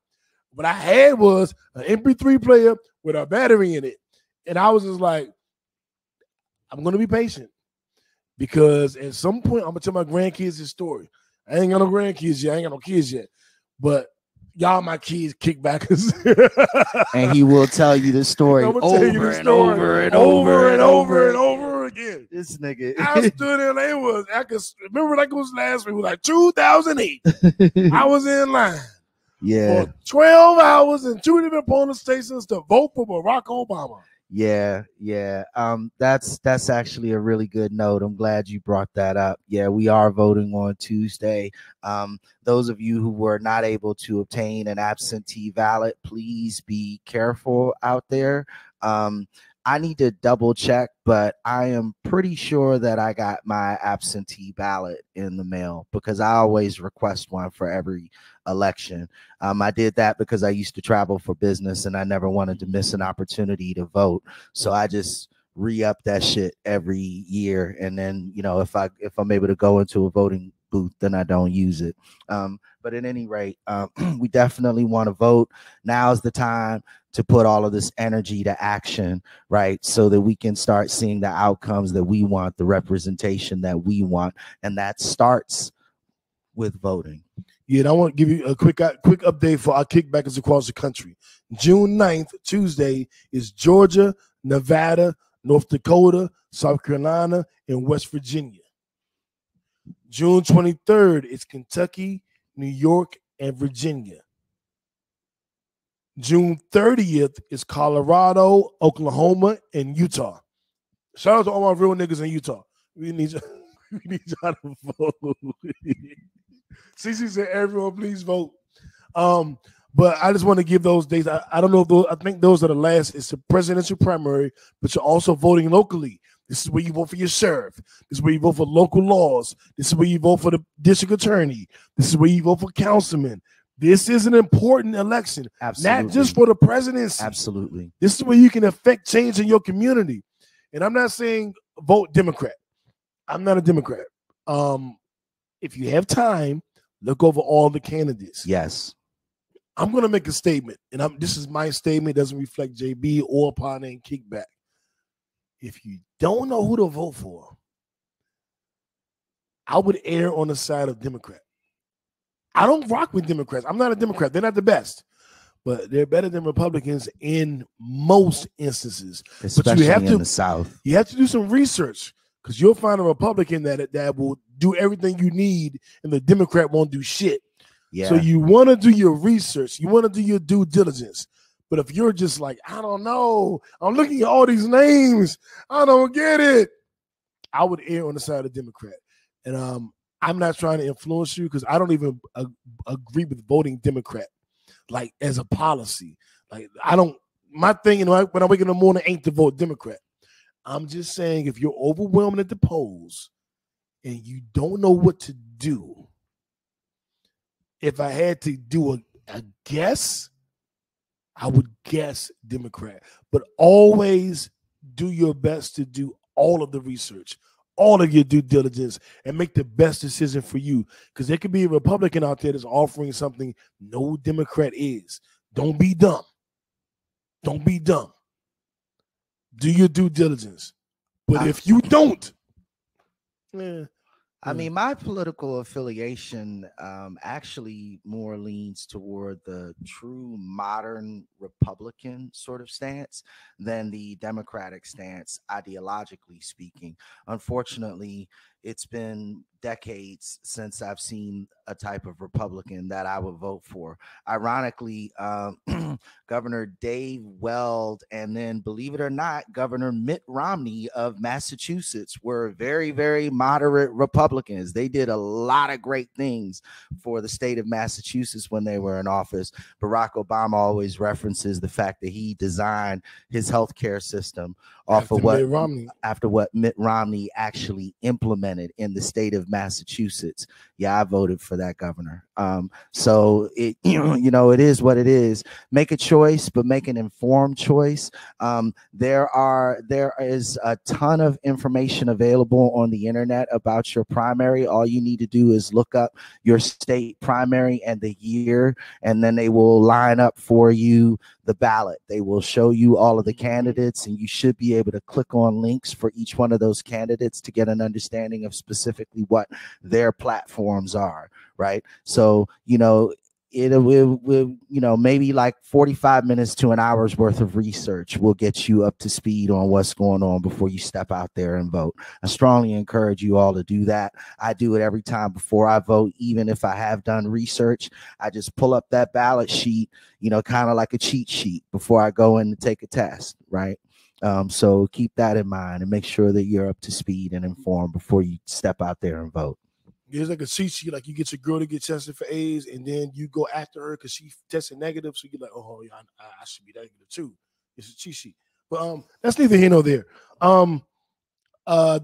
What I had was an MP3 player with a battery in it. And I was just like, I'm going to be patient. Because at some point, I'm going to tell my grandkids this story. I ain't got no grandkids yet. I ain't got no kids yet. But y'all, my kids, kickbackers.
And he will tell you the story over and over
again.
This nigga.
I stood in, I could remember like it was last week. It was like 2008. I was in line.
Yeah.
For 12 hours in 2 different polling stations to vote for Barack Obama.
Yeah. That's actually a really good note. I'm glad you brought that up. Yeah, we are voting on Tuesday. Those of you who were not able to obtain an absentee ballot, please be careful out there. I need to double check, but I am pretty sure that I got my absentee ballot in the mail because I always request one for every election. I did that because I used to travel for business and I never wanted to miss an opportunity to vote. So I just re-up that shit every year. And then, if I'm able to go into a voting booth, then I don't use it. But at any rate, we definitely want to vote. Now's the time to put all of this energy to action, right? So that we can start seeing the outcomes that we want, the representation that we want. And that starts with voting.
Yeah, and I want to give you a quick update for our kickbackers across the country. June 9th, Tuesday, is Georgia, Nevada, North Dakota, South Carolina, and West Virginia. June 23rd is Kentucky, New York, and Virginia. June 30th is Colorado, Oklahoma, and Utah. Shout out to all my real niggas in Utah. We need y'all to vote. CC said, everyone, please vote. But I just want to give those dates. I don't know if those, I think those are the last. It's a presidential primary, but you're also voting locally. This is where you vote for your sheriff. This is where you vote for local laws. This is where you vote for the district attorney. This is where you vote for councilmen. This is an important election.
Absolutely.
Not just for the presidency.
Absolutely.
This is where you can affect change in your community. And I'm not saying vote Democrat. I'm not a Democrat. If you have time, look over all the candidates.
Yes.
I'm going to make a statement, and this is my statement. It doesn't reflect JB or Partner and Kickback. If you don't know who to vote for, I would err on the side of Democrat. I don't rock with Democrats. I'm not a Democrat. They're not the best, but they're better than Republicans in most instances.
Especially
but you have
in the South.
You have to do some research because you'll find a Republican that will do everything you need, and the Democrat won't do shit.
Yeah.
So you want to do your research. You want to do your due diligence. But if you're just like, I don't know, I'm looking at all these names, I don't get it, I would err on the side of Democrat. And I'm not trying to influence you because I don't even agree with voting Democrat, like as a policy. Like my thing, when I wake in the morning ain't to vote Democrat. I'm just saying if you're overwhelmed at the polls and you don't know what to do, if I had to do I would guess Democrat, but always do your best to do all of the research, all of your due diligence, and make the best decision for you. Because there could be a Republican out there that's offering something no Democrat is. Don't be dumb. Don't be dumb. Do your due diligence. But if you don't,
I mean, my political affiliation actually more leans toward the true modern Republican sort of stance than the Democratic stance, ideologically speaking. Unfortunately, it's been decades since I've seen a type of Republican that I would vote for. Ironically, Governor Dave Weld and then, believe it or not, Governor Mitt Romney of Massachusetts were very, very moderate Republicans. They did a lot of great things for the state of Massachusetts when they were in office. Barack Obama always references the fact that he designed his healthcare system after what Mitt Romney actually implemented in the state of Massachusetts. Yeah, I voted for that governor. So it, it is what it is. Make a choice, but make an informed choice. There is a ton of information available on the internet about your primary. All you need to do is look up your state primary and the year, and then they will line up for you the ballot. They will show you all of the candidates, and you should be able to click on links for each one of those candidates to get an understanding of specifically what their platforms are, right? So, it will maybe like 45 minutes to an hour's worth of research will get you up to speed on what's going on before you step out there and vote. I strongly encourage you all to do that. I do it every time before I vote. Even if I have done research, I just pull up that ballot sheet, kind of like a cheat sheet before I go in to take a test, right? So keep that in mind and make sure that you're up to speed and informed before you step out there and vote.
There's like a cheat sheet, like you get your girl to get tested for AIDS, and then you go after her because she tested negative. So you're like, oh yeah, I should be negative too. It's a cheat sheet. But that's neither here nor there.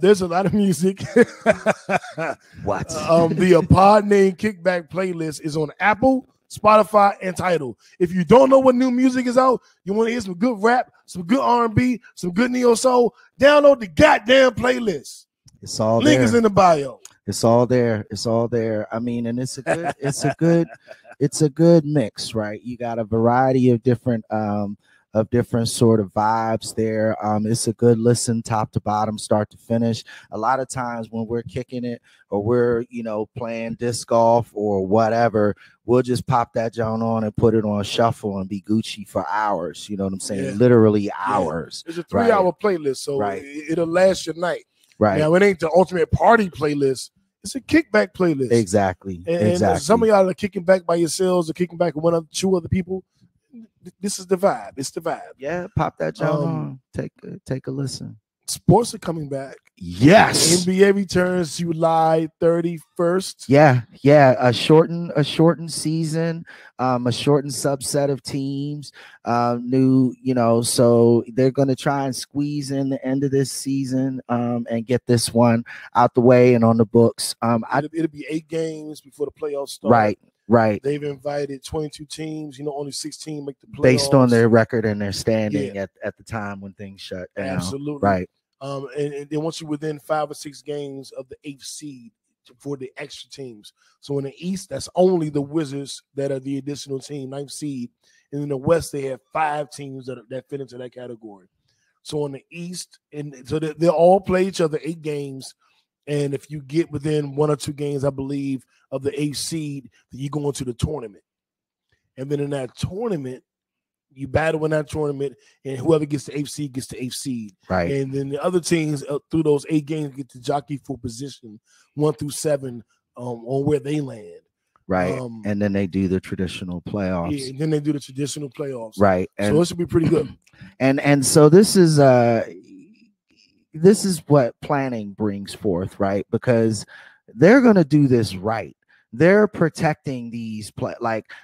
There's a lot of music.
What?
The Pod Name Kickback playlist is on Apple, Spotify, and Tidal. If you don't know what new music is out, you want to hear some good rap, some good R&B, some good neo soul, download the goddamn playlist.
It's all
Link
there.
is in the bio.
It's all there. It's all there. I mean, and it's a good mix, right? You got a variety of different sort of vibes there. It's a good listen, top to bottom, start to finish. A lot of times when we're kicking it or we're, playing disc golf or whatever, we'll just pop that joint on and put it on shuffle and be Gucci for hours. You know what I'm saying? Yeah. Literally hours.
It's a 3-hour playlist, so it'll last your night.
Right.
Now, it ain't the ultimate party playlist. It's a kickback playlist.
Exactly.
And some of y'all are kicking back by yourselves or kicking back with two other people. This is the vibe. It's the vibe.
Yeah, pop that joint on. Take a listen.
Sports are coming back.
Yes.
The NBA returns July 31st.
Yeah. A shortened season, a shortened subset of teams. So they're gonna try and squeeze in the end of this season and get this one out the way and on the books.
It'll be 8 games before the playoffs start.
Right.
They've invited 22 teams. Only 16 make the playoffs.
Based on their record and their standing at the time when things shut down.
Absolutely.
Right.
And then once you're within 5 or 6 games of the 8th seed for the extra teams. So in the East, that's only the Wizards that are the additional team, 9th seed. And in the West, they have 5 teams that fit into that category. So in the East, and so they'll all play each other 8 games. And if you get within 1 or 2 games, I believe, of the 8th seed, then you go into the tournament. And then in that tournament, you battle in that tournament, and whoever gets the 8th seed gets the 8th seed.
Right.
And then the other teams through those 8 games get to jockey for position 1 through 7 on where they land.
Right. And then they do the traditional playoffs.
Yeah, and then they do the traditional playoffs.
Right. And
so it should be pretty good.
And so this is what planning brings forth, right? Because they're going to do this right. They're protecting these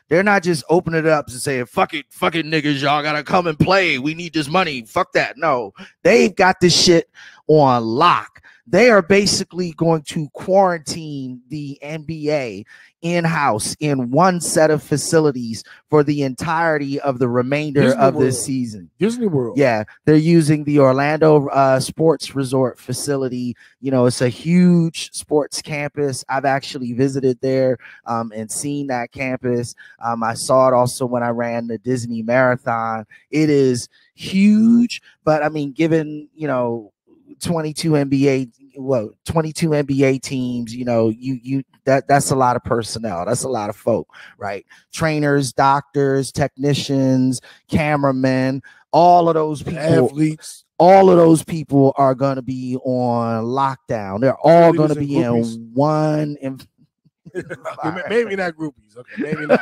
they're not just opening it up and saying, fuck it niggas, y'all gotta come and play. We need this money. Fuck that. No, they've got this shit on lock. They are basically going to quarantine the NBA in-house in one set of facilities for the entirety of the remainder
Disney
of
World.
this season.
Disney World.
Yeah, they're using the Orlando Sports Resort facility. You know, it's a huge sports campus. I've actually visited there and seen that campus. I saw it also when I ran the Disney Marathon. It is huge, but I mean, given, you know, 22 NBA teams, you know, that's a lot of personnel. That's a lot of folk, right? Trainers, doctors, technicians, cameramen, all of those people,
athletes,
all of those people are going to be on lockdown. They're all going to be in one.
Okay, maybe not groupies. Okay, maybe not.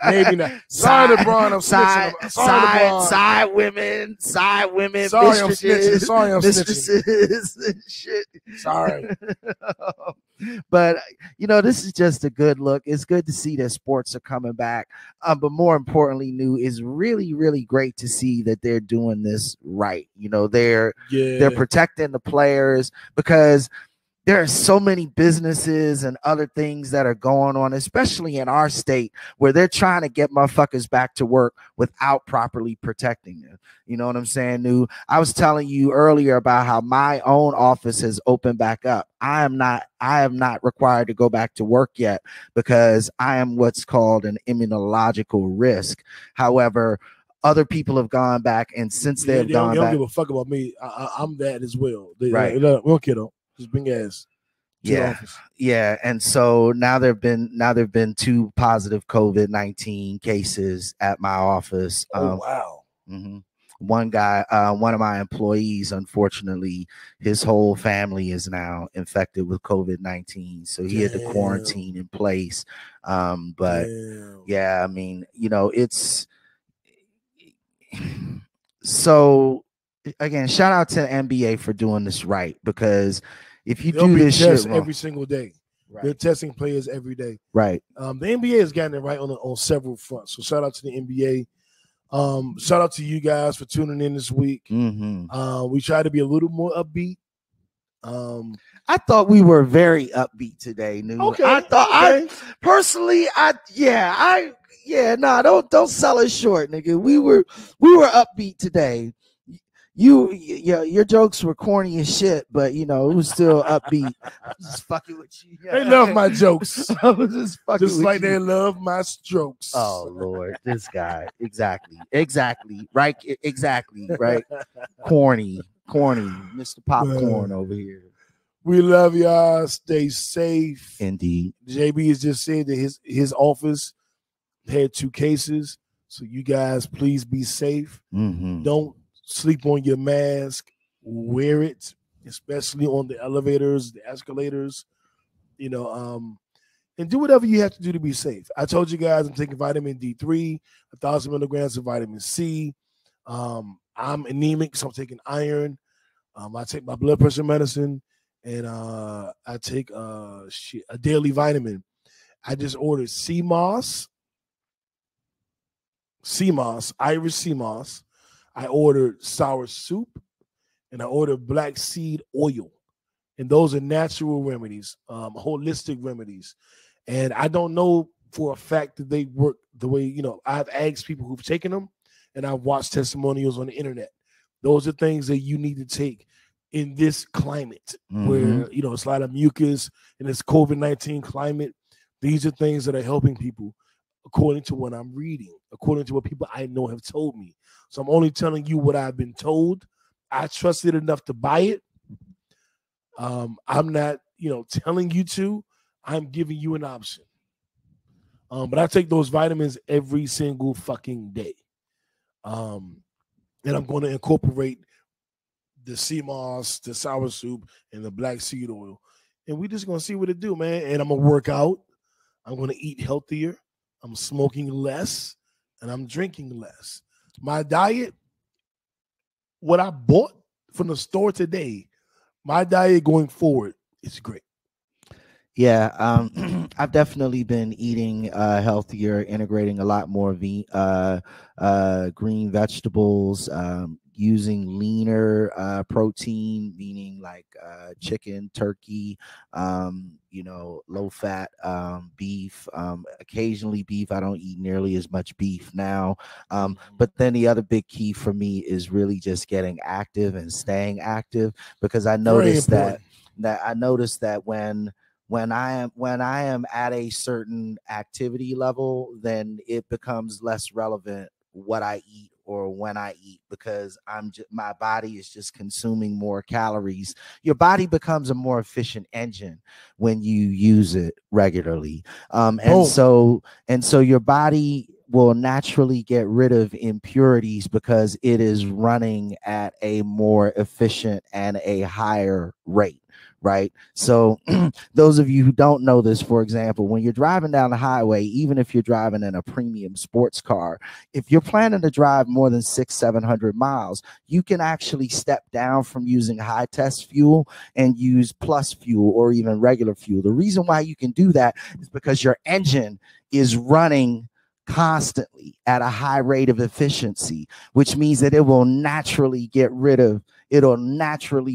Maybe not. Sorry, LeBron. I'm snitching. Sorry, LeBron.
Side women.
Sorry, I'm snitching. Sorry, I'm
snitching. Shit.
Sorry.
But you know, this is just a good look. It's good to see that sports are coming back. But more importantly, is really, really great to see that they're doing this right. You know, they're protecting the players, because there are so many businesses and other things that are going on, especially in our state, where they're trying to get motherfuckers back to work without properly protecting them. You know what I'm saying, New? I was telling you earlier about how my own office has opened back up. I am not required to go back to work yet, because I am what's called an immunological risk. However, other people have gone back, and since they've gone back,
they don't give a fuck about me. I'm that as well.
Right.
We don't care though. Just bring ass.
Yeah. And so now there've been 2 positive COVID-19 cases at my office.
Wow.
Mm-hmm. One guy, one of my employees, unfortunately, his whole family is now infected with COVID-19. So he had to quarantine in place. But yeah, I mean, you know, it's so again, shout out to the NBA for doing this right, because if you do this shit wrong,
every single day, they're testing players every day.
Right.
The NBA has gotten it right on several fronts. So shout out to the NBA. Shout out to you guys for tuning in this week.
Mm-hmm.
We try to be a little more upbeat.
I thought we were very upbeat today, New.
Okay.
I personally, don't sell it short, nigga. We were upbeat today. Your jokes were corny as shit, but you know, it was still upbeat. I was just fucking with you.
They love my jokes.
I was just fucking
just
with
like
you.
they love my strokes.
Oh Lord, this guy. Exactly. Right. Exactly. Right. Corny, Mr. Popcorn over here.
We love y'all. Stay safe.
Indeed.
JB has just said that his office had 2 cases. So you guys, please be safe.
Mm-hmm.
Don't sleep on your mask. Wear it, especially on the elevators, the escalators. You know, and do whatever you have to do to be safe. I told you guys I'm taking vitamin D3, 1,000 milligrams of vitamin C. I'm anemic, so I'm taking iron. I take my blood pressure medicine, and I take a daily vitamin. I just ordered sea moss, Irish sea moss. I ordered sour soup, and I ordered black seed oil. And those are natural remedies, holistic remedies. And I don't know for a fact that they work the way, you know, I've asked people who've taken them, and I've watched testimonials on the internet. Those are things that you need to take in this climate where, you know, it's a lot of mucus in this COVID-19 climate. These are things that are helping people according to what I'm reading, according to what people I know have told me. So I'm only telling you what I've been told. I trust it enough to buy it. I'm not, you know, telling you to. I'm giving you an option. But I take those vitamins every single fucking day. And I'm going to incorporate the sea moss, the sour soup, and the black seed oil. And we're just going to see what it do, man. And I'm going to work out. I'm going to eat healthier. I'm smoking less, and I'm drinking less. My diet, what I bought from the store today, my diet going forward is great.
Yeah, I've definitely been eating healthier, integrating a lot more green vegetables. using leaner protein, meaning like chicken, turkey, low fat beef, occasionally beef. I don't eat nearly as much beef now. But then the other big key for me is really just getting active and staying active, because I noticed that when I am at a certain activity level, then it becomes less relevant what I eat or when I eat, because my body is just consuming more calories. Your body becomes a more efficient engine when you use it regularly. And so your body will naturally get rid of impurities because it is running at a more efficient and a higher rate. Right. So those of you who don't know this, for example, when you're driving down the highway, even if you're driving in a premium sports car, if you're planning to drive more than 600-700 miles, you can actually step down from using high test fuel and use plus fuel or even regular fuel. The reason why you can do that is because your engine is running constantly at a high rate of efficiency, which means that it'll naturally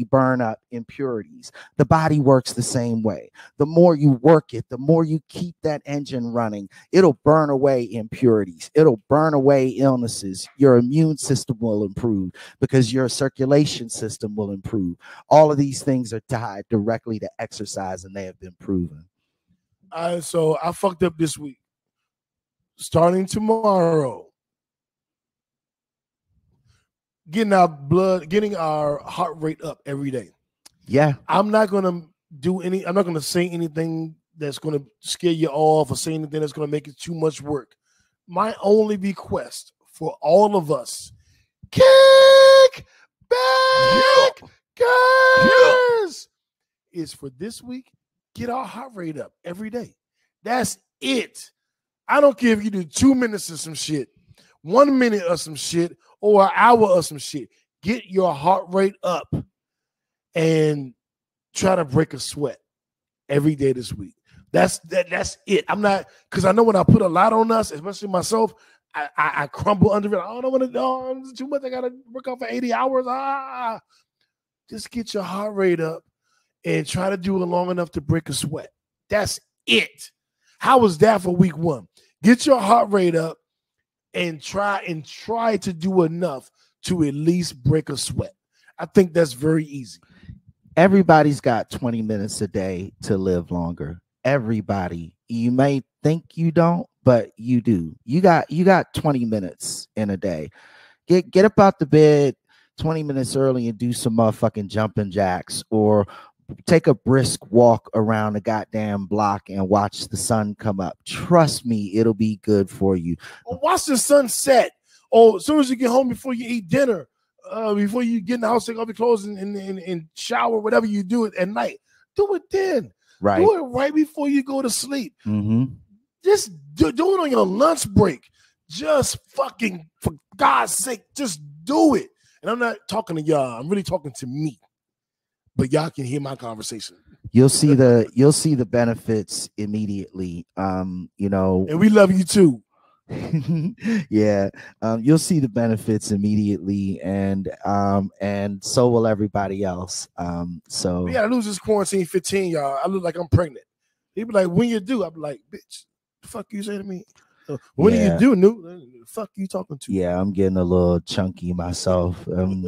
burn up impurities. The body works the same way. The more you work it, the more you keep that engine running, it'll burn away impurities. It'll burn away illnesses. Your immune system will improve because your circulation system will improve. All of these things are tied directly to exercise, and they have been proven.
So I fucked up this week. Starting tomorrow, getting our heart rate up every day.
Yeah.
I'm not gonna say anything that's gonna scare you off or say anything that's gonna make it too much work. My only request for all of us, kick back, guys, is for this week, get our heart rate up every day. That's it. I don't care if you do 2 minutes of some shit, 1 minute of some shit, or an hour of some shit. Get your heart rate up and try to break a sweat every day this week. That's it. I'm not, because I know when I put a lot on us, especially myself, I crumble under it. I don't want to do it's too much. I gotta work out for 80 hours. Just get your heart rate up and try to do it long enough to break a sweat. That's it. How was that for week 1? Get your heart rate up and try to do enough to at least break a sweat. I think that's very easy.
Everybody's got 20 minutes a day to live longer. Everybody. You may think you don't, but you do. You got 20 minutes in a day. Get up out the bed 20 minutes early and do some motherfucking jumping jacks, or take a brisk walk around the goddamn block and watch the sun come up. Trust me, it'll be good for you.
Or watch the sun set. Or as soon as you get home, before you eat dinner, before you get in the house, take off your clothes and shower, whatever you do it at night, do it then.
Right.
Do it right before you go to sleep.
Mm-hmm.
Just do it on your lunch break. Just fucking, for God's sake, just do it. And I'm not talking to y'all. I'm really talking to me. But y'all can hear my conversation.
You'll see the benefits immediately. And
we love you too.
Yeah. You'll see the benefits immediately, and so will everybody else. So
we gotta lose this quarantine 15, y'all. I look like I'm pregnant. He be like, when you do, I be like, bitch, the fuck you say to me? When do you do, New? The fuck you talking to?
Yeah, I'm getting a little chunky myself. I'm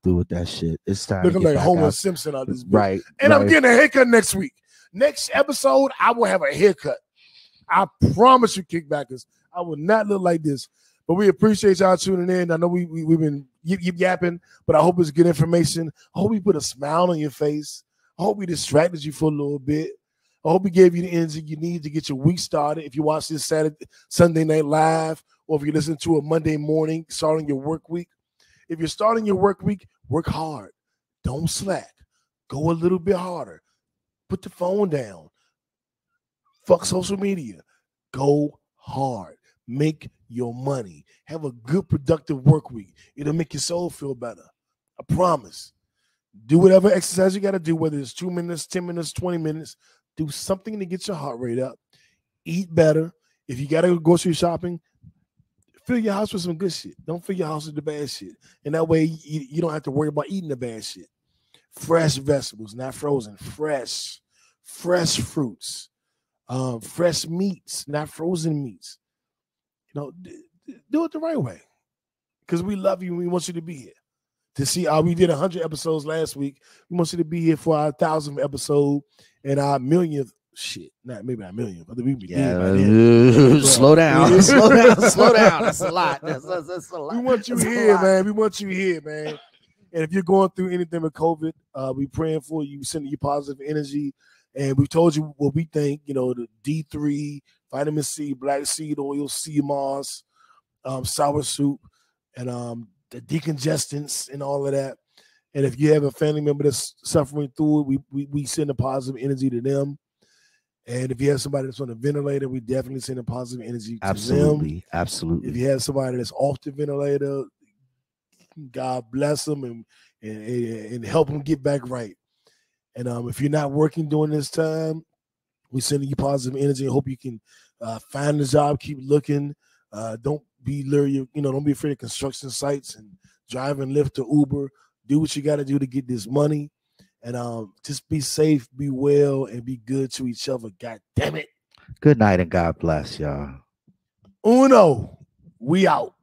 through with that shit. It's time
looking
to get
like Homer
out.
Simpson out this bitch.
Right.
And I'm getting a haircut next week. Next episode, I will have a haircut. I promise you, kickbackers, I will not look like this. But we appreciate y'all tuning in. I know we've been yapping, but I hope it's good information. I hope we put a smile on your face. I hope we distracted you for a little bit. I hope we gave you the energy you need to get your week started. If you watch this Sunday Night Live, or if you listen to a Monday morning starting your work week. If you're starting your work week, work hard. Don't slack. Go a little bit harder. Put the phone down. Fuck social media. Go hard. Make your money. Have a good, productive work week. It'll make your soul feel better. I promise. Do whatever exercise you got to do, whether it's 2 minutes, 10 minutes, 20 minutes. Do something to get your heart rate up. Eat better. If you got to go grocery shopping, fill your house with some good shit. Don't fill your house with the bad shit. And that way you don't have to worry about eating the bad shit. Fresh vegetables, not frozen. Fresh fruits, fresh meats, not frozen meats. You know, do it the right way. Because we love you and we want you to be here. To see we did 100 episodes last week. We want you to be here for our 1,000th episode and our millionth shit. Maybe not million, but we be dead by then.
Slow down. Slow down. That's a lot. That's a lot.
We want you here, man. We want you here, man. And if you're going through anything with COVID, we praying for you, sending you positive energy. And we told you what we think, you know, the D3, vitamin C, black seed oil, sea moss, sour soup, and the decongestants and all of that. And if you have a family member that's suffering through it, we send a positive energy to them. And if you have somebody that's on a ventilator, we definitely send a positive energy to them.
Absolutely.
If you have somebody that's off the ventilator, God bless them and help them get back right. And if you're not working during this time, we sending you positive energy and hope you can find a job, keep looking. Don't be leery, don't be afraid of construction sites and drive and Lyft or Uber. Do what you got to do to get this money. And just be safe, be well, and be good to each other. God damn it.
Good night and God bless y'all.
Uno, we out.